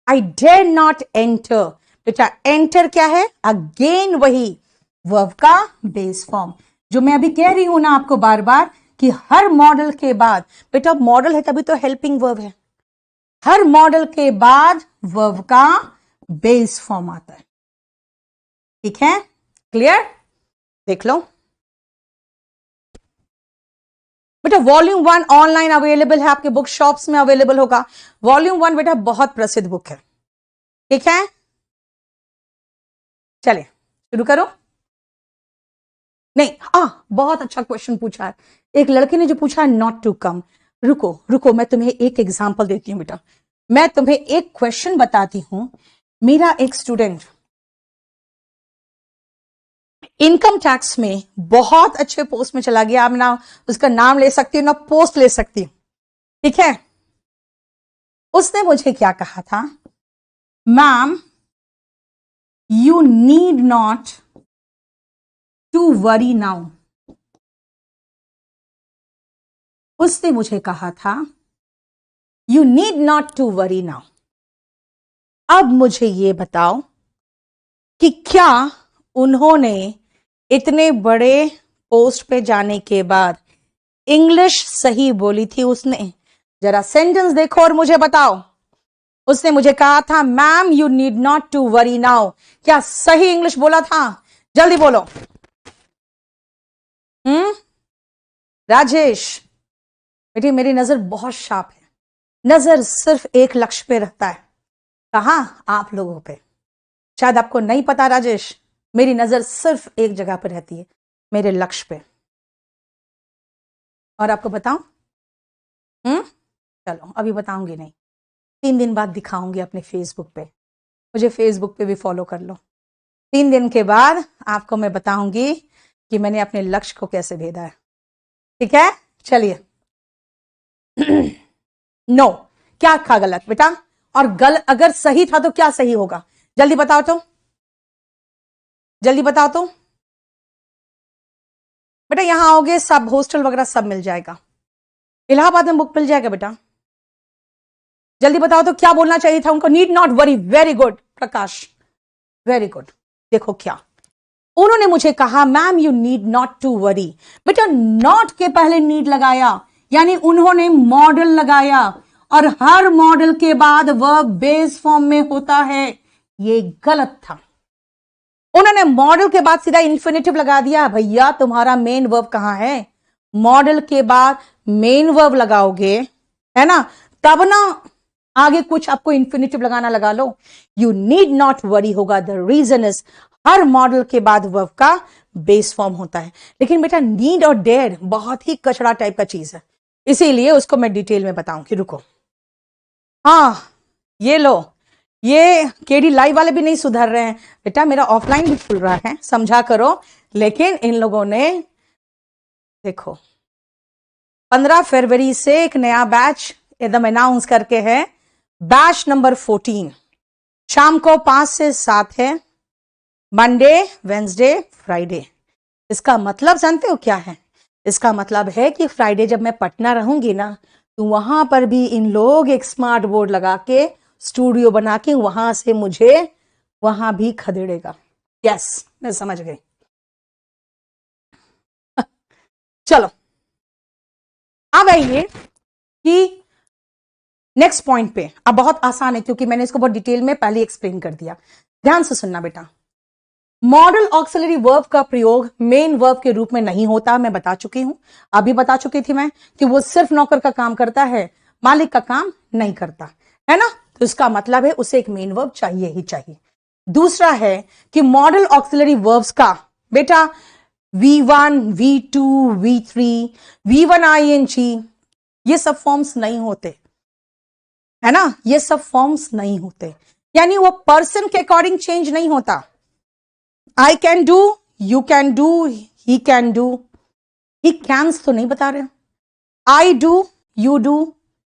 I dare not enter, बेटा एंटर क्या है? अगेन वही वर्ब का बेस फॉर्म, जो मैं अभी कह रही हूं ना आपको बार बार कि हर मॉडल के बाद, बेटा मॉडल है तभी तो हेल्पिंग वर्ब है, हर मॉडल के बाद वर्ब का बेस फॉर्म आता है। ठीक है, क्लियर? देख लो बेटा, वॉल्यूम 1 ऑनलाइन अवेलेबल है, आपके बुक शॉप्स में अवेलेबल होगा। वॉल्यूम 1 बेटा बहुत प्रसिद्ध बुक है। ठीक है, चलिए शुरू करो। नहीं, बहुत अच्छा क्वेश्चन पूछा है एक लड़के ने, जो पूछा है नॉट टू कम। रुको रुको, मैं तुम्हें एक एग्जांपल देती हूं बेटा, मैं तुम्हें एक क्वेश्चन बताती हूं। मेरा एक स्टूडेंट इनकम टैक्स में बहुत अच्छे पोस्ट में चला गया, आप ना उसका नाम ले सकती हूँ ना पोस्ट ले सकती हूँ। ठीक है, उसने मुझे क्या कहा था? Ma'am, you need not to worry now. उसने मुझे कहा था you need not to worry now. अब मुझे ये बताओ कि क्या उन्होंने इतने बड़े पोस्ट पे जाने के बाद इंग्लिश सही बोली थी? उसने जरा सेंटेंस देखो और मुझे बताओ। उसने मुझे कहा था ma'am you need not to worry now, क्या सही इंग्लिश बोला था? जल्दी बोलो। राजेश बेटी, मेरी नजर बहुत शार्प है, नजर सिर्फ एक लक्ष्य पे रहता है। कहां? आप लोगों पे। शायद आपको नहीं पता राजेश, मेरी नजर सिर्फ एक जगह पर रहती है, मेरे लक्ष्य पे। और आपको बताऊं? चलो अभी बताऊंगी नहीं, 3 दिन बाद दिखाऊंगी अपने फेसबुक पे, मुझे फेसबुक पे भी फॉलो कर लो। 3 दिन के बाद आपको मैं बताऊंगी कि मैंने अपने लक्ष्य को कैसे भेदा है। ठीक है, चलिए। नो, क्या था गलत बेटा? और अगर सही था तो क्या सही होगा? जल्दी बताओ तो, जल्दी बताओ तो। बेटा यहां आओगे सब हॉस्टल वगैरह सब मिल जाएगा, इलाहाबाद में बुक मिल जाएगा बेटा। जल्दी बताओ तो क्या बोलना चाहिए था उनको? Need not worry. Very good Prakash, very good. देखो क्या उन्होंने मुझे कहा, ma'am you need not to worry. बेटा नॉट के पहले नीड लगाया, यानी उन्होंने मॉडल लगाया, और हर मॉडल के बाद वर्ब बेस फॉर्म में होता है। ये गलत था। उन्होंने मॉडल के बाद सीधा इंफिनिटिव लगा दिया। भैया तुम्हारा मेन वर्ब कहां है? मॉडल के बाद मेन वर्ब लगाओगे, है ना, तब ना आगे कुछ आपको इंफिनिटिव लगाना लगा लो। यू नीड नॉट वरी होगा। The reason is her modal के बाद वर्ब का बेस फॉर्म होता है। लेकिन बेटा नीड और डेड बहुत ही कचड़ा टाइप का चीज है, इसीलिए उसको मैं डिटेल में बताऊंगी। रुको, ये लो, ये केडी लाइव वाले भी नहीं सुधर रहे हैं बेटा, मेरा ऑफलाइन भी खुल रहा है, समझा करो। लेकिन इन लोगों ने देखो 15 फरवरी से एक नया बैच एकदम अनाउंस करके है, बैच नंबर 14 शाम को 5 से 7 है, मंडे वेंसडे फ्राइडे। इसका मतलब जानते हो क्या है? इसका मतलब है कि फ्राइडे जब मैं पटना रहूंगी ना, तो वहां पर भी इन लोग एक स्मार्ट बोर्ड लगा के स्टूडियो बना के वहां से मुझे वहां भी खदेड़ेगा। यस, मैं समझ गई। चलो अब आइए कि नेक्स्ट पॉइंट पे। अब बहुत आसान है क्योंकि मैंने इसको बहुत डिटेल में पहले एक्सप्लेन कर दिया। ध्यान से सुनना बेटा, मॉडल ऑक्सिलरी वर्ब का प्रयोग मेन वर्ब के रूप में नहीं होता। मैं बता चुकी हूं, अभी बता चुकी थी मैं कि वो सिर्फ नौकर का काम करता है, मालिक का काम नहीं करता, है ना। तो इसका मतलब है उसे एक मेन वर्ब चाहिए ही चाहिए। दूसरा है कि मॉडल ऑक्सिलरी वर्ब्स का बेटा V1, V2, V3, V1 ING ये सब फॉर्म्स नहीं होते, है ना, ये सब फॉर्म्स नहीं होते, यानी वो पर्सन के अकॉर्डिंग चेंज नहीं होता। I can do, you can do, he can do, he cans तो नहीं बता रहे। I do, you do,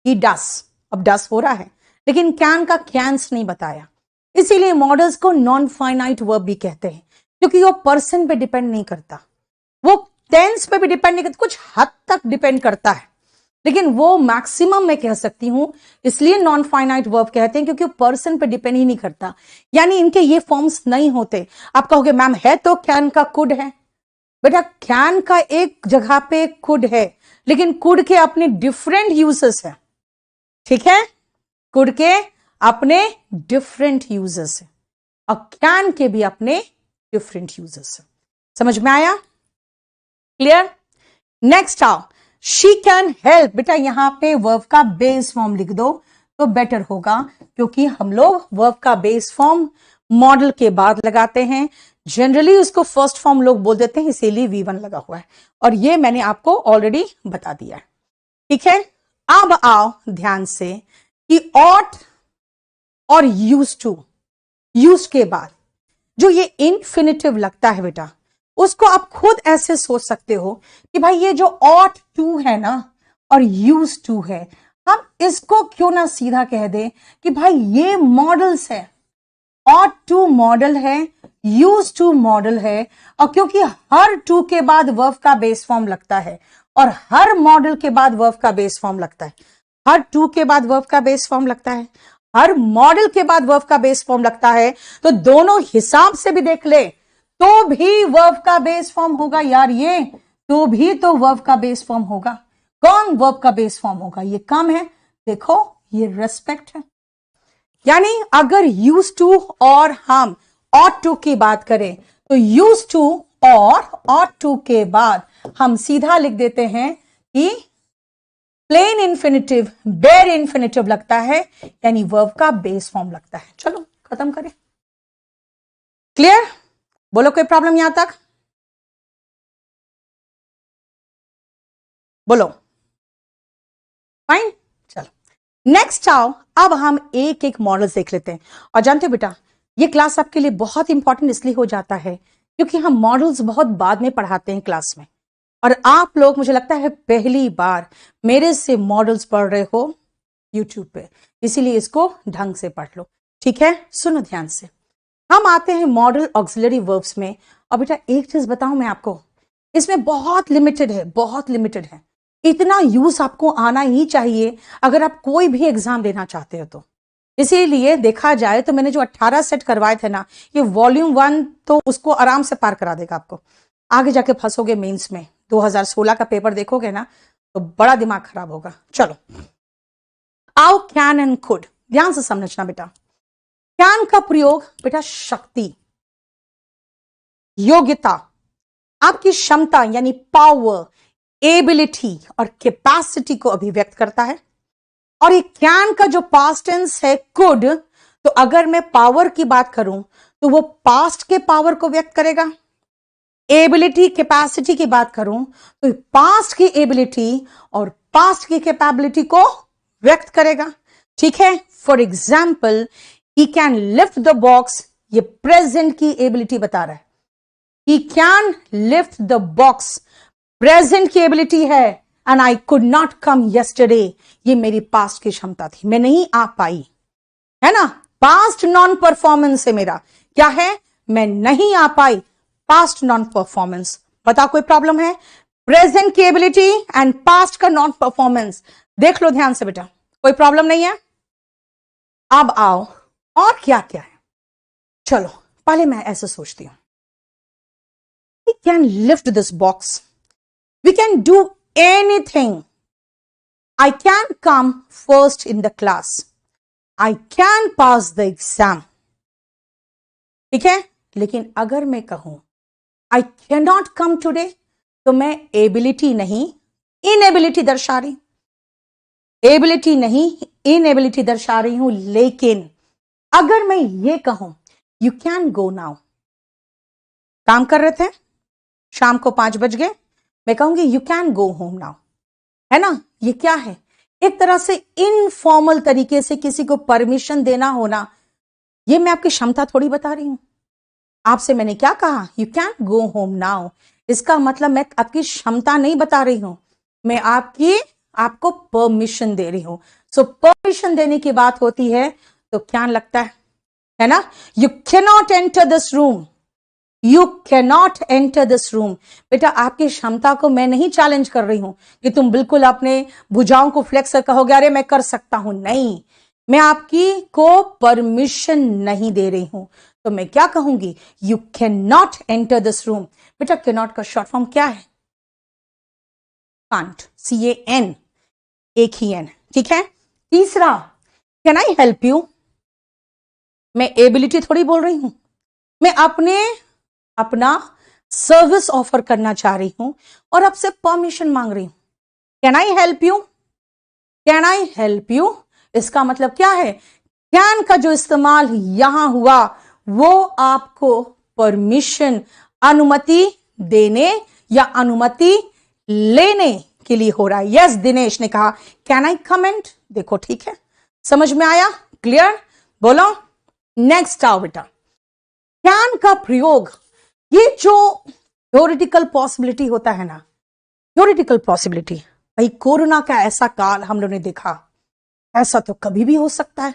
he does, अब डस हो रहा है, लेकिन कैन का कैंस नहीं बताया। इसीलिए मॉडल्स को नॉन फाइनाइट वर्ब भी कहते हैं, क्योंकि वो पर्सन पे डिपेंड नहीं करता, वो टेंस पे भी डिपेंड नहीं करता, कुछ हद तक डिपेंड करता है, लेकिन वो मैक्सिमम मैं कह सकती हूं, इसलिए नॉन फाइनाइट वर्ब कहते हैं क्योंकि वो पर्सन पे डिपेंड ही नहीं करता। यानी इनके ये फॉर्म्स नहीं होते। आप कहोगे मैम है तो कैन का कुड है, बेटा कैन का एक जगह पे कुड है, लेकिन कुड के अपने डिफरेंट यूजेस है, ठीक है, कुड के अपने डिफरेंट यूजेस है और कैन के भी अपने डिफरेंट यूजेस है। समझ में आया? क्लियर? नेक्स्ट आओ, शी कैन हेल्प। बेटा यहां पे वर्ब का बेस फॉर्म लिख दो तो बेटर होगा, क्योंकि हम लोग वर्ब का बेस फॉर्म मॉडल के बाद लगाते हैं। जनरली उसको फर्स्ट फॉर्म लोग बोल देते हैं, इसीलिए V1 लगा हुआ है, और ये मैंने आपको ऑलरेडी बता दिया है, ठीक है। अब आओ ध्यान से कि ऑट और यूज के बाद जो ये इन्फिनिटिव लगता है बेटा, उसको आप खुद ऐसे सोच सकते हो कि भाई ये जो ऑट टू है ना और यूज टू है, हम इसको क्यों ना सीधा कह दे कि भाई ये मॉडल्स है, ऑट टू मॉडल है, यूज टू मॉडल है, और क्योंकि हर टू के बाद वर्ब का बेस फॉर्म लगता है और हर मॉडल के बाद वर्ब का बेस फॉर्म लगता है, हर टू के बाद वर्ब का बेस फॉर्म लगता है, हर मॉडल के बाद वर्ब का बेस फॉर्म लगता है, तो दोनों हिसाब से भी देख ले तो भी वर्ब का बेस फॉर्म होगा यार, ये तो भी तो वर्ब का बेस फॉर्म होगा। कौन वर्ब का बेस फॉर्म होगा? ये कम है, देखो ये रेस्पेक्ट है। यानी अगर यूज टू और हम ऑट टू की बात करें तो यूज टू और ऑट टू के बाद हम सीधा लिख देते हैं कि प्लेन इन्फिनिटिव बेयर इन्फिनिटिव लगता है, यानी वर्ब का बेस फॉर्म लगता है। चलो खत्म करें। क्लियर? बोलो कोई प्रॉब्लम यहां तक? बोलो। फाइन, चलो नेक्स्ट आओ, अब हम एक एक मॉडल देख लेते हैं। और जानते हो बेटा ये क्लास आपके लिए बहुत इंपॉर्टेंट इसलिए हो जाता है क्योंकि हम मॉडल्स बहुत बाद में पढ़ाते हैं क्लास में, और आप लोग मुझे लगता है पहली बार मेरे से मॉडल्स पढ़ रहे हो यूट्यूब पे, इसीलिए इसको ढंग से पढ़ लो, ठीक है। सुनो ध्यान से, हम आते हैं मॉडल ऑक्सिलरी वर्ब्स में। और बेटा एक चीज बताऊं मैं आपको, इसमें बहुत लिमिटेड है, बहुत लिमिटेड है, इतना यूज आपको आना ही चाहिए अगर आप कोई भी एग्जाम देना चाहते हो तो। इसीलिए देखा जाए तो मैंने जो 18 सेट करवाए थे ना, ये वॉल्यूम 1 तो उसको आराम से पार करा देगा आपको। आगे जाके फंसोगे मेंस में, 2016 का पेपर देखोगे ना तो बड़ा दिमाग खराब होगा। चलो आओ कैन एंड कुड, ध्यान से समझना बेटा। कैन का प्रयोग बेटा शक्ति, योग्यता, आपकी क्षमता यानी पावर, एबिलिटी और कैपेसिटी को अभिव्यक्त करता है। और ये कैन का जो पास्ट टेंस है कुड, तो अगर मैं पावर की बात करूं तो वो पास्ट के पावर को व्यक्त करेगा। एबिलिटी कैपेसिटी की बात करूं तो पास्ट की एबिलिटी और पास्ट की कैपेबिलिटी को व्यक्त करेगा, ठीक है। For example he can lift the box, ये प्रेजेंट की एबिलिटी बता रहा है। He can lift the box, present की एबिलिटी है। And I could not come yesterday, ये मेरी पास्ट की क्षमता थी, मैं नहीं आ पाई, है ना। पास्ट नॉन परफॉर्मेंस है मेरा, क्या है? मैं नहीं आ पाई, पास्ट नॉन परफॉर्मेंस। बताओ कोई प्रॉब्लम है? प्रेजेंट की एबिलिटी एंड पास्ट का नॉन परफॉर्मेंस, देख लो ध्यान से बेटा, कोई प्रॉब्लम नहीं है। अब आओ और क्या क्या है, चलो पहले मैं ऐसे सोचती हूं, we can lift this box, we can do anything. I can come first in the class. I can pass the exam. ठीक है, लेकिन अगर मैं कहूं I cannot come today, तो मैं एबिलिटी नहीं इनएबिलिटी दर्शा रही, एबिलिटी नहीं इनएबिलिटी दर्शा रही हूं। लेकिन अगर मैं ये कहूं यू कैन गो नाउ, काम कर रहे थे, शाम को 5 बज गए, मैं कहूंगी you can go home now, है ना। ये क्या है? एक तरह से इनफॉर्मल तरीके से किसी को परमिशन देना होना, ये मैं आपकी क्षमता थोड़ी बता रही हूं। आपसे मैंने क्या कहा? You can go home now, इसका मतलब मैं आपकी क्षमता नहीं बता रही हूं, मैं आपको परमिशन दे रही हूं। सो परमिशन देने की बात होती है तो क्या लगता है ना, you can not enter this room, you can not enter this room. बेटा आपकी क्षमता को मैं नहीं चैलेंज कर रही हूं कि तुम बिल्कुल अपने भुजाओं को फ्लेक्स कर कहोगे अरे मैं कर सकता हूं, नहीं, मैं आपकी को परमिशन नहीं दे रही हूं। तो मैं क्या कहूंगी, you can not enter this room. बेटा कैन नॉट का शॉर्ट फॉर्म क्या है, कांट, CAN, एक ही एन, ठीक है। तीसरा, कैन आई हेल्प यू, मैं एबिलिटी थोड़ी बोल रही हूं, मैं अपना सर्विस ऑफर करना चाह रही हूं और आपसे परमिशन मांग रही हूं। Can I help you, can I help you, इसका मतलब क्या है, कैन का जो इस्तेमाल यहां हुआ वो आपको परमिशन, अनुमति देने या अनुमति लेने के लिए हो रहा है। यस, दिनेश ने कहा कैन आई कमेंट, देखो ठीक है, समझ में आया, क्लियर, बोलो नेक्स्ट आओ बेटा। कैन का प्रयोग, ये जो थ्योरेटिकल पॉसिबिलिटी होता है ना, थ्योरेटिकल पॉसिबिलिटी, भाई कोरोना का ऐसा काल हम लोगों ने देखा, ऐसा तो कभी भी हो सकता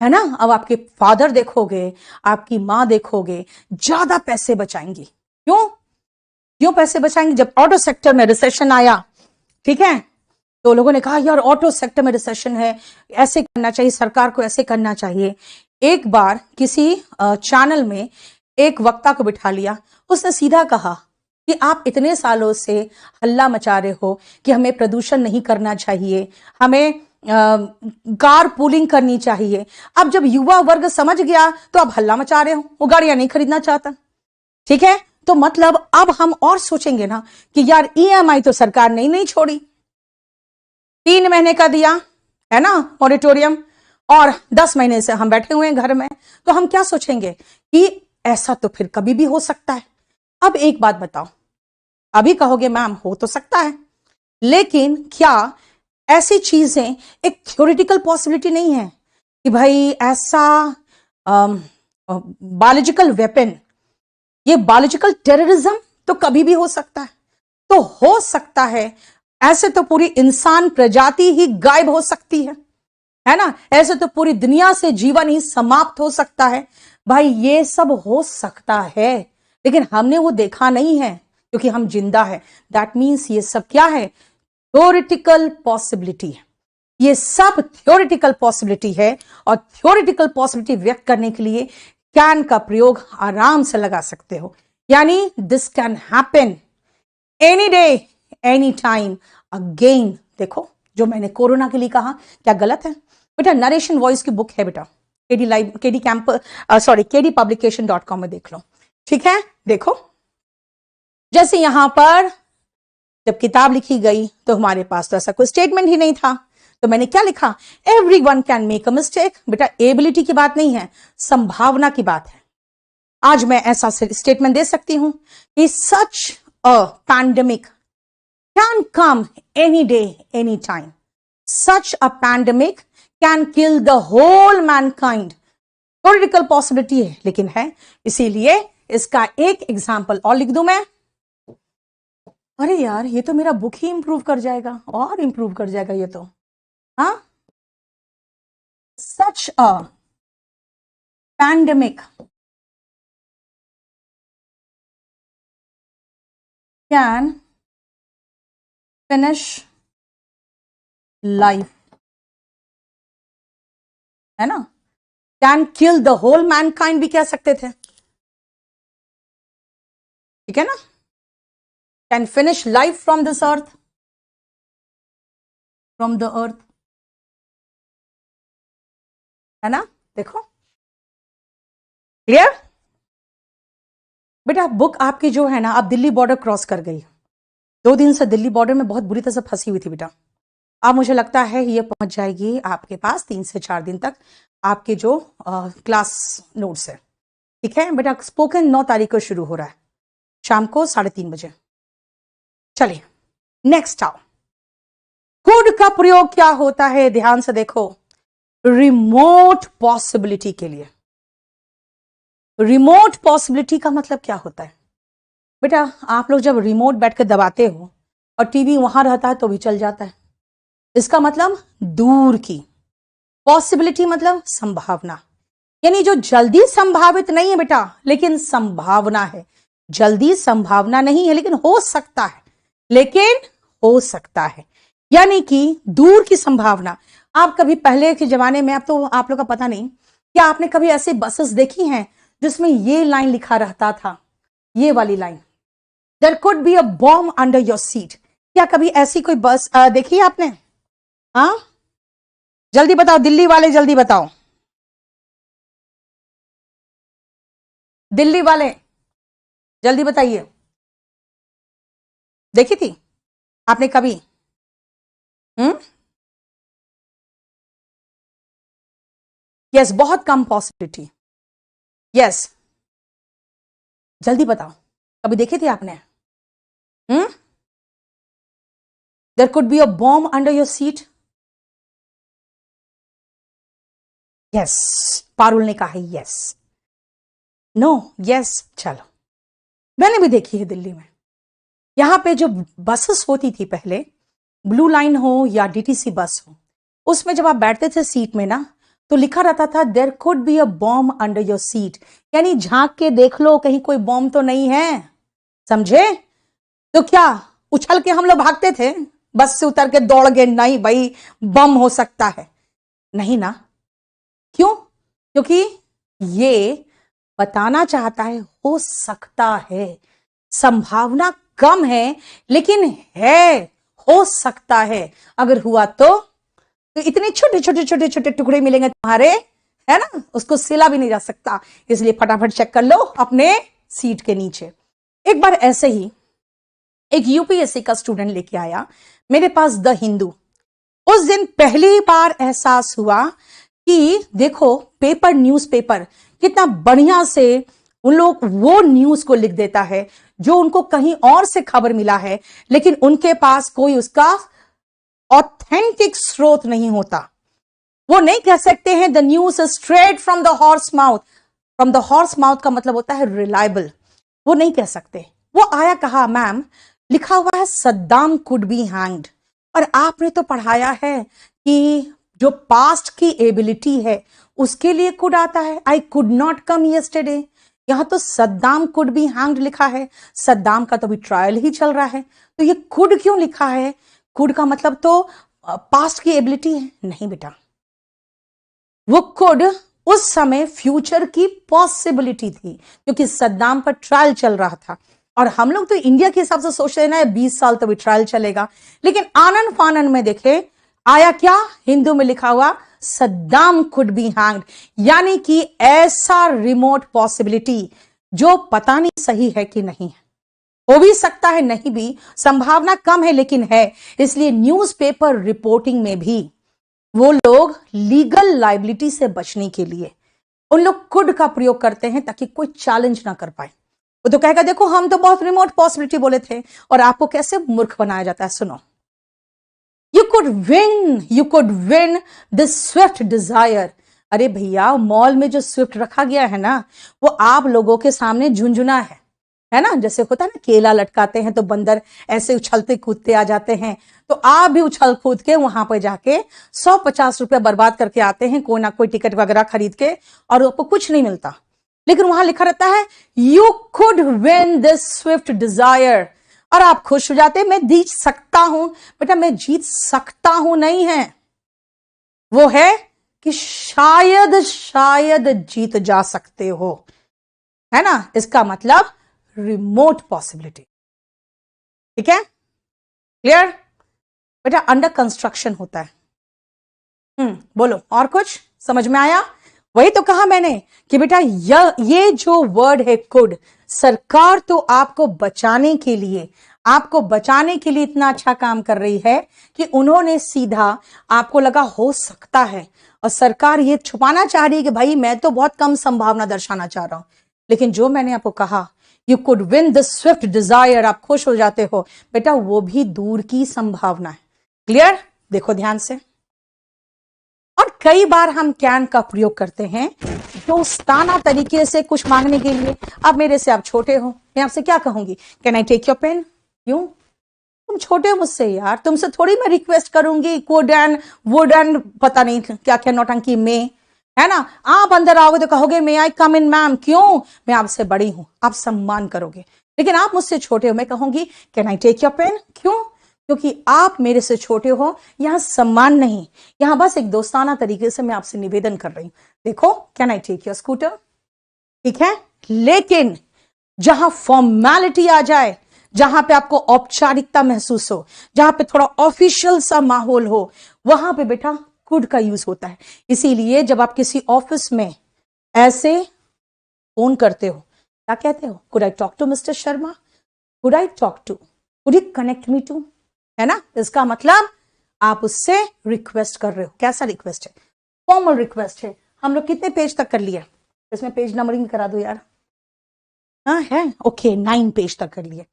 है ना। अब आपके फादर देखोगे, आपकी मां देखोगे, ज्यादा पैसे बचाएंगी। क्यों पैसे बचाएंगे, जब ऑटो सेक्टर में रिसेशन आया, ठीक है, तो लोगों ने कहा यार ऑटो सेक्टर में रिसेशन है, ऐसे करना चाहिए, सरकार को ऐसे करना चाहिए। एक बार किसी चैनल में एक वक्ता को बिठा लिया, उसने सीधा कहा कि आप इतने सालों से हल्ला मचा रहे हो कि हमें प्रदूषण नहीं करना चाहिए, हमें कार पूलिंग करनी चाहिए। अब जब युवा वर्ग समझ गया तो अब हल्ला मचा रहे हो, वो गाड़ियां नहीं खरीदना चाहता, ठीक है। तो मतलब अब हम और सोचेंगे ना कि यार EMI तो सरकार ने नहीं छोड़ी, 3 महीने का दिया है ना मॉरेटोरियम, और 10 महीने से हम बैठे हुए हैं घर में, तो हम क्या सोचेंगे कि ऐसा तो फिर कभी भी हो सकता है। अब एक बात बताओ, अभी कहोगे मैम हो तो सकता है, लेकिन क्या ऐसी चीजें एक थ्योरेटिकल पॉसिबिलिटी नहीं है कि भाई ऐसा बायोलॉजिकल वेपन, ये बायोलॉजिकल टेररिज्म तो कभी भी हो सकता है, तो हो सकता है। ऐसे तो पूरी इंसान प्रजाति ही गायब हो सकती है ना, ऐसे तो पूरी दुनिया से जीवन ही समाप्त हो सकता है। भाई ये सब हो सकता है, लेकिन हमने वो देखा नहीं है क्योंकि हम जिंदा है। दैट मीन्स ये सब क्या है, थ्योरेटिकल पॉसिबिलिटी है, ये सब थ्योरेटिकल पॉसिबिलिटी है। और थ्योरेटिकल पॉसिबिलिटी व्यक्त करने के लिए कैन का प्रयोग आराम से लगा सकते हो, यानी this can happen any day any time again. देखो जो मैंने कोरोना के लिए कहा क्या गलत है बेटा, नरेशन वॉइस की बुक है बेटा, KD publication.com में देख लो, ठीक है। देखो जैसे यहां पर जब किताब लिखी गई तो हमारे पास तो ऐसा कोई स्टेटमेंट ही नहीं था, तो मैंने क्या लिखा, everyone can make a mistake. बेटा एबिलिटी की बात नहीं है, संभावना की बात है। आज मैं ऐसा स्टेटमेंट दे सकती हूं कि such a pandemic can come any day any time, such a pandemic can kill the whole mankind. Theoretical possibility है लेकिन है, इसीलिए इसका एक एग्जाम्पल और लिख दूं मैं। अरे यार ये तो मेरा बुक ही इंप्रूव कर जाएगा, और इंप्रूव कर जाएगा ये तो, हाँ। Such a pandemic can finish life, है ना, can kill the whole mankind भी कह सकते थे, ठीक है ना, can finish life from this earth, from the earth, है ना। देखो क्लियर बेटा, बुक आपकी जो है ना, आप दिल्ली बॉर्डर क्रॉस कर गई, 2 दिन से दिल्ली बॉर्डर में बहुत बुरी तरह से फंसी हुई थी बेटा। अब मुझे लगता है ये पहुंच जाएगी आपके पास 3 से 4 दिन तक, आपके जो क्लास नोट्स है, ठीक है बेटा। स्पोकन 9 तारीख को शुरू हो रहा है, शाम को 3:30 बजे। चलिए नेक्स्ट आओ, कुड का प्रयोग क्या होता है, ध्यान से देखो, रिमोट पॉसिबिलिटी के लिए। रिमोट पॉसिबिलिटी का मतलब क्या होता है बेटा, आप लोग जब रिमोट बैठ कर दबाते हो और टीवी वहां रहता है तो भी चल जाता है, इसका मतलब दूर की, पॉसिबिलिटी मतलब संभावना, यानी जो जल्दी संभावित नहीं है बेटा लेकिन संभावना है। जल्दी संभावना नहीं है लेकिन हो सकता है, लेकिन हो सकता है, यानी कि दूर की संभावना। आप कभी पहले के जमाने में, अब तो आप लोग का पता नहीं, क्या आपने कभी ऐसे बसेस देखी हैं जिसमें ये लाइन लिखा रहता था, ये वाली line, there could be a bomb under your seat. क्या कभी ऐसी कोई बस देखी है आपने? हाँ, जल्दी बताओ दिल्ली वाले, जल्दी बताओ दिल्ली वाले, जल्दी बताइए, देखी थी आपने कभी? यस, बहुत कम पॉसिबिलिटी। यस, जल्दी बताओ, कभी देखी थी आपने? There could be a bomb under your seat. Yes, Parul ने कहा यस, नो, यस। चलो, मैंने भी देखी है दिल्ली में। यहां पे जो बसेस होती थी पहले, ब्लू लाइन हो या डीटीसी बस हो, उसमें जब आप बैठते थे सीट में ना, तो लिखा रहता था there could be a bomb under your seat, यानी झांक के देख लो कहीं कोई बॉम्ब तो नहीं है, समझे? तो क्या उछल के हम लोग भागते थे बस से उतर के, दौड़ गए? नहीं भाई, बम हो सकता है, नहीं ना। क्यों? क्योंकि ये बताना चाहता है हो सकता है, संभावना कम है लेकिन है, हो सकता है। अगर हुआ तो इतने छोटे छोटे छोटे छोटे टुकड़े मिलेंगे तुम्हारे, है ना, उसको सिला भी नहीं जा सकता। इसलिए फटाफट चेक कर लो अपने सीट के नीचे। एक बार ऐसे ही एक यूपीएससी का स्टूडेंट लेके आया मेरे पास द हिंदू। उस दिन पहली बार एहसास हुआ कि देखो पेपर, न्यूज़पेपर कितना बढ़िया से उन लोग वो न्यूज को लिख देता है जो उनको कहीं और से खबर मिला है, लेकिन उनके पास कोई उसका ऑथेंटिक स्रोत नहीं होता। वो नहीं कह सकते हैं the news straight from the horse mouth. From the horse mouth का मतलब होता है रिलायबल, वो नहीं कह सकते। वो आया, कहा मैम लिखा हुआ है सद्दाम कुड बी हैंग्ड, और आपने तो पढ़ाया है कि जो पास्ट की एबिलिटी है उसके लिए कुड आता है। I could not come yesterday, यहां तो सद्दाम कुड बी हैंग्ड लिखा है, सद्दाम का तो भी ट्रायल ही चल रहा है, तो ये कुड क्यों लिखा है? कुड का मतलब तो पास्ट की एबिलिटी है। नहीं बेटा, वो कुड उस समय फ्यूचर की पॉसिबिलिटी थी, क्योंकि सद्दाम पर ट्रायल चल रहा था। और हम लोग तो इंडिया के हिसाब से सोचते हैं ना 20 साल तो भी ट्रायल चलेगा, लेकिन आनन फानन में देखे आया क्या, हिंदू में लिखा हुआ सद्दाम कुड बी हैंग्ड, यानी कि ऐसा रिमोट पॉसिबिलिटी जो पता नहीं सही है कि नहीं है, हो भी सकता है नहीं भी, संभावना कम है लेकिन है। इसलिए न्यूज़पेपर रिपोर्टिंग में भी वो लोग लीगल लाइबिलिटी से बचने के लिए उन लोग कुड का प्रयोग करते हैं ताकि कोई चैलेंज ना कर पाए। वो तो कहेगा देखो हम तो बहुत रिमोट पॉसिबिलिटी बोले थे, और आपको कैसे मूर्ख बनाया जाता है। सुनो, you could win the Swift Dzire. अरे भैया, मॉल में जो स्विफ्ट रखा गया है ना, वो आप लोगों के सामने झुंझुना है ना, जैसे होता है ना केला लटकाते हैं तो बंदर ऐसे उछलते कूदते आ जाते हैं, तो आप भी उछल कूद के वहां पर जाके 150 रुपया बर्बाद करके आते हैं कोई ना कोई टिकट वगैरह खरीद के, और आपको कुछ नहीं मिलता, लेकिन वहां लिखा रहता है you could win this Swift Dzire, और आप खुश हो जाते हैं मैं जीत सकता हूं। बेटा, मैं जीत सकता हूं नहीं है, वो है कि शायद शायद जीत जा सकते हो, है ना। इसका मतलब रिमोट पॉसिबिलिटी। ठीक है, क्लियर बेटा? अंडर कंस्ट्रक्शन होता है। बोलो, और कुछ समझ में आया? वही तो कहा मैंने कि बेटा ये जो वर्ड है कुड, सरकार तो आपको बचाने के लिए इतना अच्छा काम कर रही है कि उन्होंने सीधा, आपको लगा हो सकता है, और सरकार ये छुपाना चाह रही है कि भाई मैं तो बहुत कम संभावना दर्शाना चाह रहा हूं, लेकिन जो मैंने आपको कहा you could win the Swift Dzire, आप खुश हो जाते हो, बेटा वो भी दूर की संभावना है। क्लियर? देखो ध्यान से। और कई बार हम कैन का प्रयोग करते हैं दोस्ताना तरीके से कुछ मांगने के लिए। अब मेरे से आप छोटे हो, मैं आपसे क्या कहूंगी, can I take your pen? क्यों? तुम छोटे हो मुझसे यार, तुमसे थोड़ी मैं रिक्वेस्ट करूंगी कुड एंड वुड एंड पता नहीं क्या क्या नौटंकी में, है ना। आप अंदर आओगे तो कहोगे मे आई कम इन मैम, क्यों, मैं आपसे बड़ी हूं, आप सम्मान करोगे। लेकिन आप मुझसे छोटे हो, मैं कहूंगी can I take your pen, क्यों, क्योंकि आप मेरे से छोटे हो। यहां सम्मान नहीं, यहां बस एक दोस्ताना तरीके से मैं आपसे निवेदन कर रही हूं, देखो can I take your scooter, ठीक है। लेकिन जहां फॉर्मेलिटी आ जाए, जहां पे आपको औपचारिकता महसूस हो, जहां पे थोड़ा ऑफिशियल सा माहौल हो, वहां पे बेटा कुड का यूज होता है। इसीलिए जब आप किसी ऑफिस में ऐसे फोन करते हो, क्या कहते हो, could I talk to mister Sharma, could I talk to, could you connect me to, है ना। इसका मतलब आप उससे रिक्वेस्ट कर रहे हो। कैसा रिक्वेस्ट है, फॉर्मल रिक्वेस्ट है। हम लोग कितने पेज तक कर लिए, इसमें पेज नंबरिंग करा दो यार, हाँ है, ओके 9 पेज तक कर लिए,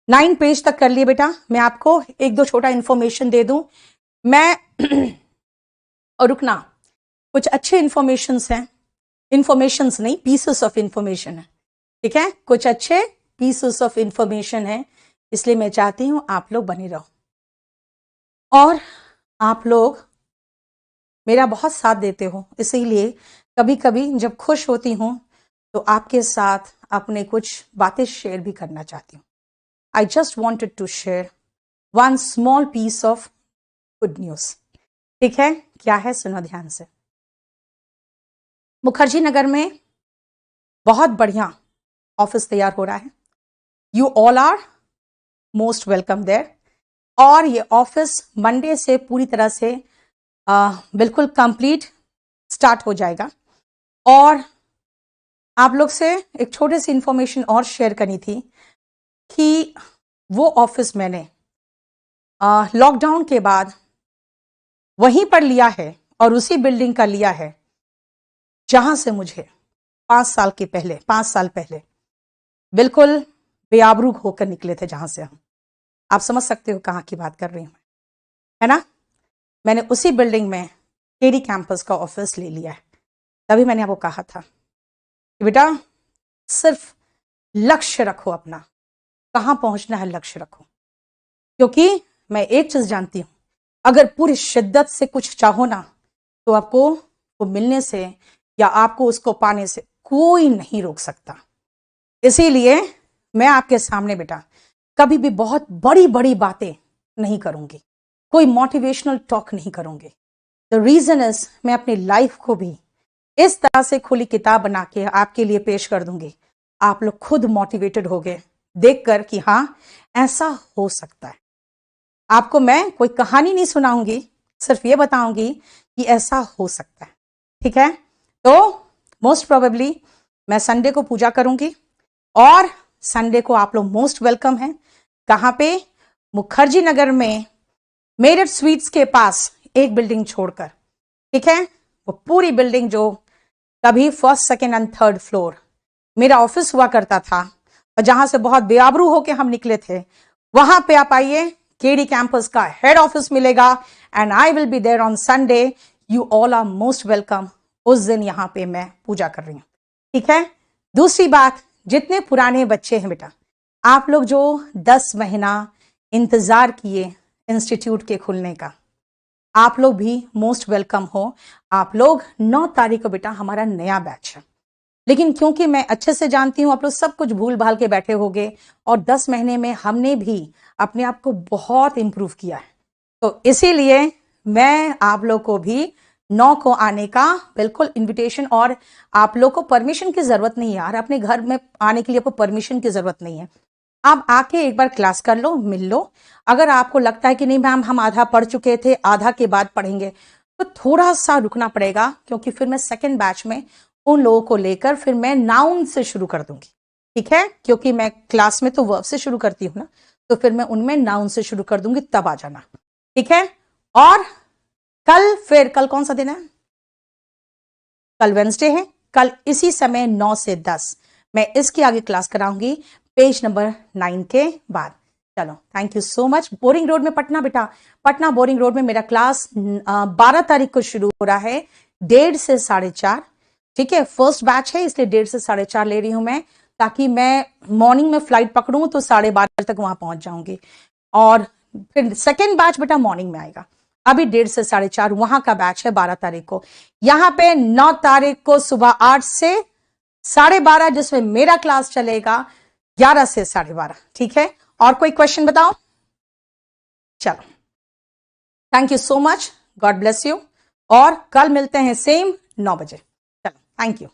9 पेज तक कर लिए बेटा। मैं आपको एक दो छोटा इंफॉर्मेशन दे दूं मैं और रुकना, कुछ अच्छे इंफॉर्मेशंस हैं, इंफॉर्मेशंस नहीं पीसेस ऑफ इंफॉर्मेशन है, ठीक है, कुछ अच्छे पीसेस ऑफ इंफॉर्मेशन है। इसलिए मैं चाहती हूं आप लोग बने रहो और आप लोग मेरा बहुत साथ देते हो। इसीलिए कभी कभी जब खुश होती हूं तो आपके साथ अपने कुछ बातें शेयर भी करना चाहती हूं। I just wanted to share one small piece of good news, ठीक है। क्या है, सुनो ध्यान से। मुखर्जी नगर में बहुत बढ़िया ऑफिस तैयार हो रहा है, you all are most welcome there. और ये ऑफिस मंडे से पूरी तरह से बिल्कुल कंप्लीट स्टार्ट हो जाएगा। और आप लोग से एक छोटी सी इंफॉर्मेशन और शेयर करनी थी कि वो ऑफिस मैंने लॉकडाउन के बाद वहीं पर लिया है और उसी बिल्डिंग का लिया है जहां से मुझे 5 साल पहले बिल्कुल बेआबरू होकर निकले थे, जहां से हम, आप समझ सकते हो कहां की बात कर रही हूं, है ना। मैंने उसी बिल्डिंग में केडी कैंपस का ऑफिस ले लिया है। तभी मैंने आपको कहा था कि बेटा सिर्फ लक्ष्य रखो अपना, कहां पहुंचना है लक्ष्य रखो, क्योंकि मैं एक चीज जानती हूं, अगर पूरी शिद्दत से कुछ चाहो ना तो आपको वो मिलने से या आपको उसको पाने से कोई नहीं रोक सकता। इसीलिए मैं आपके सामने बेटा कभी भी बहुत बड़ी बड़ी बातें नहीं करूंगी, कोई मोटिवेशनल टॉक नहीं करूंगी। द रीजन इज मैं अपनी लाइफ को भी इस तरह से खुली किताब बना के आपके लिए पेश कर दूंगी, आप लोग खुद मोटिवेटेड होगे देखकर कि हाँ ऐसा हो सकता है। आपको मैं कोई कहानी नहीं सुनाऊंगी, सिर्फ ये बताऊंगी कि ऐसा हो सकता है, ठीक है। तो मोस्ट प्रोबेबली मैं संडे को पूजा करूंगी और संडे को आप लोग मोस्ट वेलकम हैं। कहां पे, मुखर्जी नगर में मेरठ स्वीट्स के पास एक बिल्डिंग छोड़कर, ठीक है। वो पूरी बिल्डिंग जो कभी 1st, 2nd and 3rd floor मेरा ऑफिस हुआ करता था और जहां से बहुत बेआबरू होके हम निकले थे, वहां पे आप आइए, केडी कैंपस का हेड ऑफिस मिलेगा and I will be there on Sunday, you all are most welcome. उस दिन यहां पे मैं पूजा कर रही हूं, ठीक है। दूसरी बात, जितने पुराने बच्चे हैं बेटा, आप लोग जो 10 महीना इंतजार किए इंस्टीट्यूट के खुलने का, आप लोग भी मोस्ट वेलकम हो। आप लोग 9 तारीख को बेटा हमारा नया बैच है, लेकिन क्योंकि मैं अच्छे से जानती हूं आप लोग सब कुछ भूल भाल के बैठे होगे और 10 महीने में हमने भी अपने आप को बहुत इंप्रूव किया है, तो इसीलिए मैं आप लोग को भी 9 को आने का बिल्कुल इनविटेशन, और आप लोग को परमिशन की जरूरत नहीं है यार, अपने घर में आने के लिए आपको परमिशन की जरूरत नहीं है। आप आके एक बार क्लास कर लो, मिल लो। अगर आपको लगता है कि नहीं मैम हम आधा पढ़ चुके थे, आधा के बाद पढ़ेंगे, तो थोड़ा सा रुकना पड़ेगा, क्योंकि फिर मैं सेकेंड बैच में उन लोगों को लेकर फिर मैं नाउन से शुरू कर दूंगी, ठीक है। क्योंकि मैं क्लास में तो वर्ब से शुरू करती हूँ ना, तो फिर मैं उनमें नाउन से शुरू कर दूंगी, तब आ जाना, ठीक है। और कल कौन सा दिन है, कल वेंसडे है। कल इसी समय 9 से 10 मैं इसके आगे क्लास कराऊंगी, पेज नंबर 9 के बाद। चलो thank you so much. Boring road में पटना बेटा, पटना बोरिंग रोड में मेरा क्लास 12 तारीख को शुरू हो रहा है 1:30 से 4:30, ठीक है। फर्स्ट बैच है इसलिए 1:30 से 4:30 ले रही हूं मैं, ताकि मैं मॉर्निंग में फ्लाइट पकड़ूं तो 12:30 तक वहां पहुंच जाऊंगी। और फिर सेकेंड बैच बेटा मॉर्निंग में आएगा। अभी 1:30 से 4:30 वहां का बैच है 12 तारीख को। यहां पे 9 तारीख को सुबह 8 से 12:30 जिसमें मेरा क्लास चलेगा 11 से 12:30। ठीक है, और कोई क्वेश्चन बताओ? चलो, thank you so much, God bless you, और कल मिलते हैं सेम 9 बजे। चलो, थैंक यू।